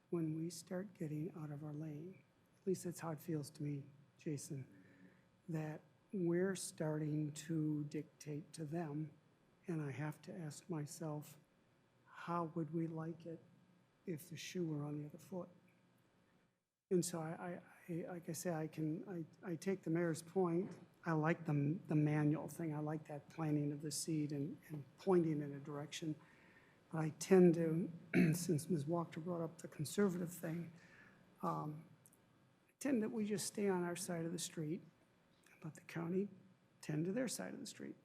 when we start getting out of our lane. At least that's how it feels to me, Jason, that we're starting to dictate to them. And I have to ask myself, how would we like it if the shoe were on the other foot? And so like I say, I take the mayor's point. I like the manual thing. I like that planting of the seed and pointing in a direction. But I tend to, since Ms. Walker brought up the conservative thing, I tend that we just stay on our side of the street, let the county tend to their side of the street.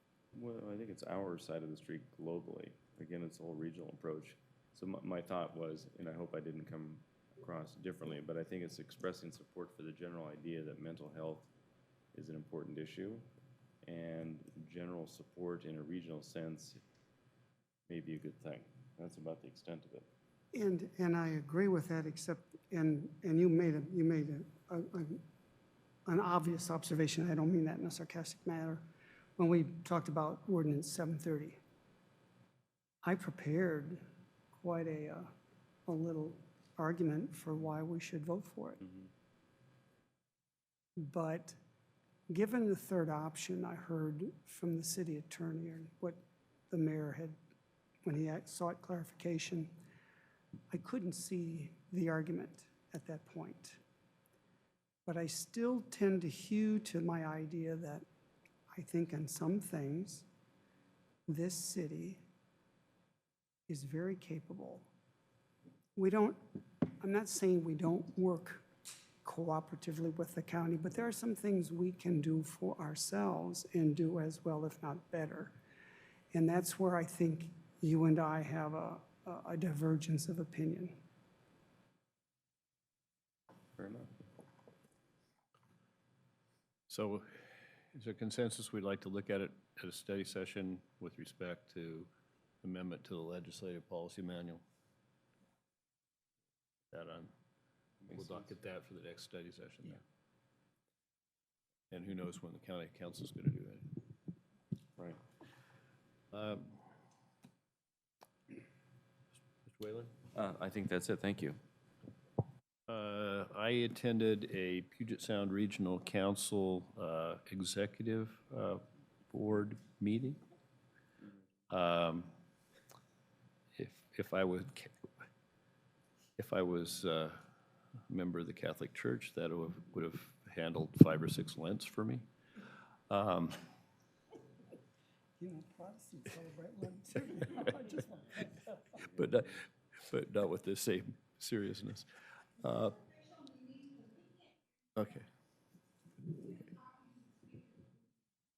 Well, I think it's our side of the street globally. Again, it's a whole regional approach. So my thought was, and I hope I didn't come across differently, but I think it's expressing support for the general idea that mental health is an important issue, and general support in a regional sense may be a good thing. That's about the extent of it. And I agree with that, except, and you made an obvious observation. I don't mean that in a sarcastic manner. When we talked about Ordinance 730, I prepared quite a little argument for why we should vote for it. Mm-hmm. But given the third option I heard from the city attorney, and what the mayor had, when he sought clarification, I couldn't see the argument at that point. But I still tend to hew to my idea that I think in some things, this city is very capable. I'm not saying we don't work cooperatively with the county, but there are some things we can do for ourselves and do as well, if not better. And that's where I think you and I have a divergence of opinion. Fair enough. So is there consensus we'd like to look at it at a study session with respect to amendment to the legislative policy manual? We'll docket that for the next study session. Yeah. And who knows when the county council's going to do that. Right. Mr. Whalen? I think that's it. Thank you. I attended a Puget Sound Regional Council Executive Board meeting. If I was a member of the Catholic Church, that would have handled 5 or 6 Lents for me. You know, Protestants celebrate Lent too. I just want but not with the same seriousness. Okay.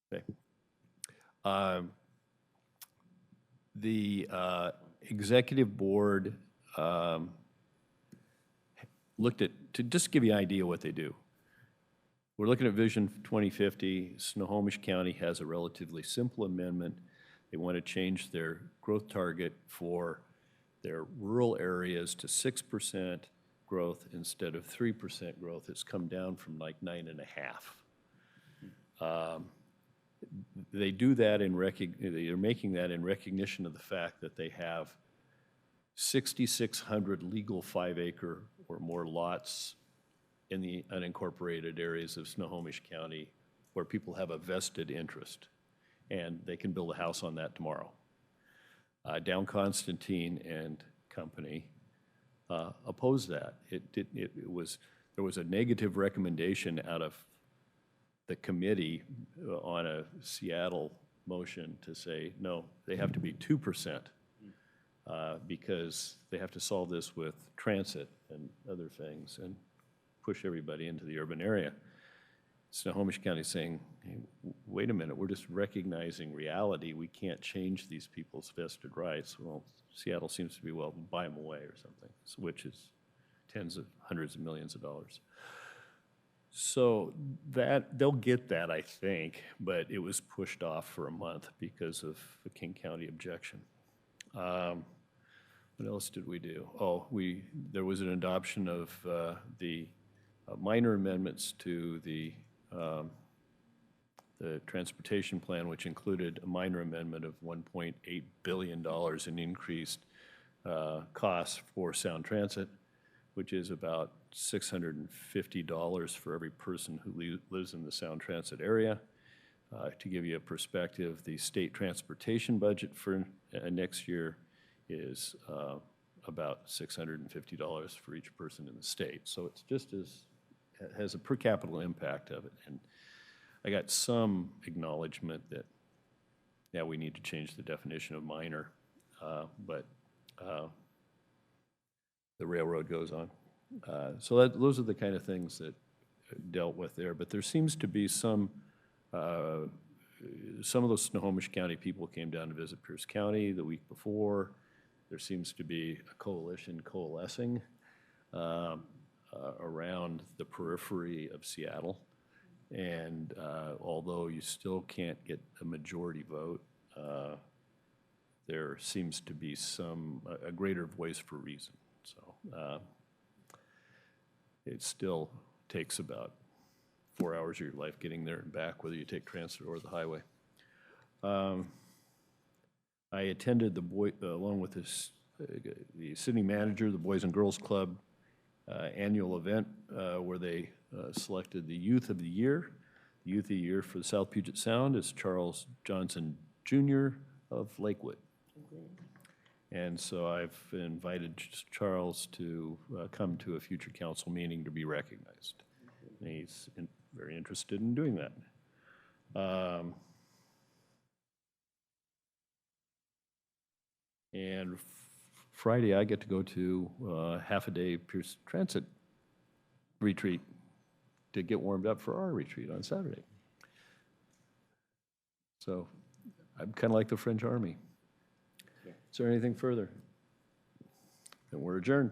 Okay. The executive board looked at, to just give you an idea what they do. We're looking at Vision 2050. Snohomish County has a relatively simple amendment. They want to change their growth target for their rural areas to 6% growth instead of 3% growth. It's come down from like 9.5. They do that they're making that in recognition of the fact that they have 6,600 legal 5-acre or more lots in the unincorporated areas of Snohomish County where people have a vested interest, and they can build a house on that tomorrow. Down Constantine and company opposed that. There was a negative recommendation out of the committee on a Seattle motion to say, no, they have to be 2%. Because they have to solve this with transit and other things and push everybody into the urban area. Snohomish County is saying, hey, wait a minute, we're just recognizing reality. We can't change these people's vested rights. Well, Seattle seems to be, well, buy them away or something, which is tens of hundreds of millions of dollars. So that, they'll get that, I think, but it was pushed off for a month because of the King County objection. What else did we do? Oh, there was an adoption of the minor amendments to the transportation plan, which included a minor amendment of $1.8 billion in increased costs for Sound Transit, which is about $650 for every person who lives in the Sound Transit area. To give you a perspective, the state transportation budget for next year is about $650 for each person in the state. So it's just has a per capita impact of it. And I got some acknowledgement that, yeah, we need to change the definition of minor, but the railroad goes on. So those are the kind of things that dealt with there. But there seems to be some of those Snohomish County people came down to visit Pierce County the week before. There seems to be a coalition coalescing around the periphery of Seattle. And although you still can't get a majority vote, there seems to be a greater voice for reason. So it still takes about 4 hours of your life getting there and back, whether you take transit or the highway. I attended along with the city manager, the Boys and Girls Club annual event where they selected the Youth of the Year. The Youth of the Year for the South Puget Sound is Charles Johnson Jr. of Lakewood. And so I've invited Charles to come to a future council meeting to be recognized. And he's very interested in doing that. And Friday, I get to go to half-a-day Pierce Transit retreat to get warmed up for our retreat on Saturday. So I'm kind of like the French Army. Is there anything further? Then we're adjourned.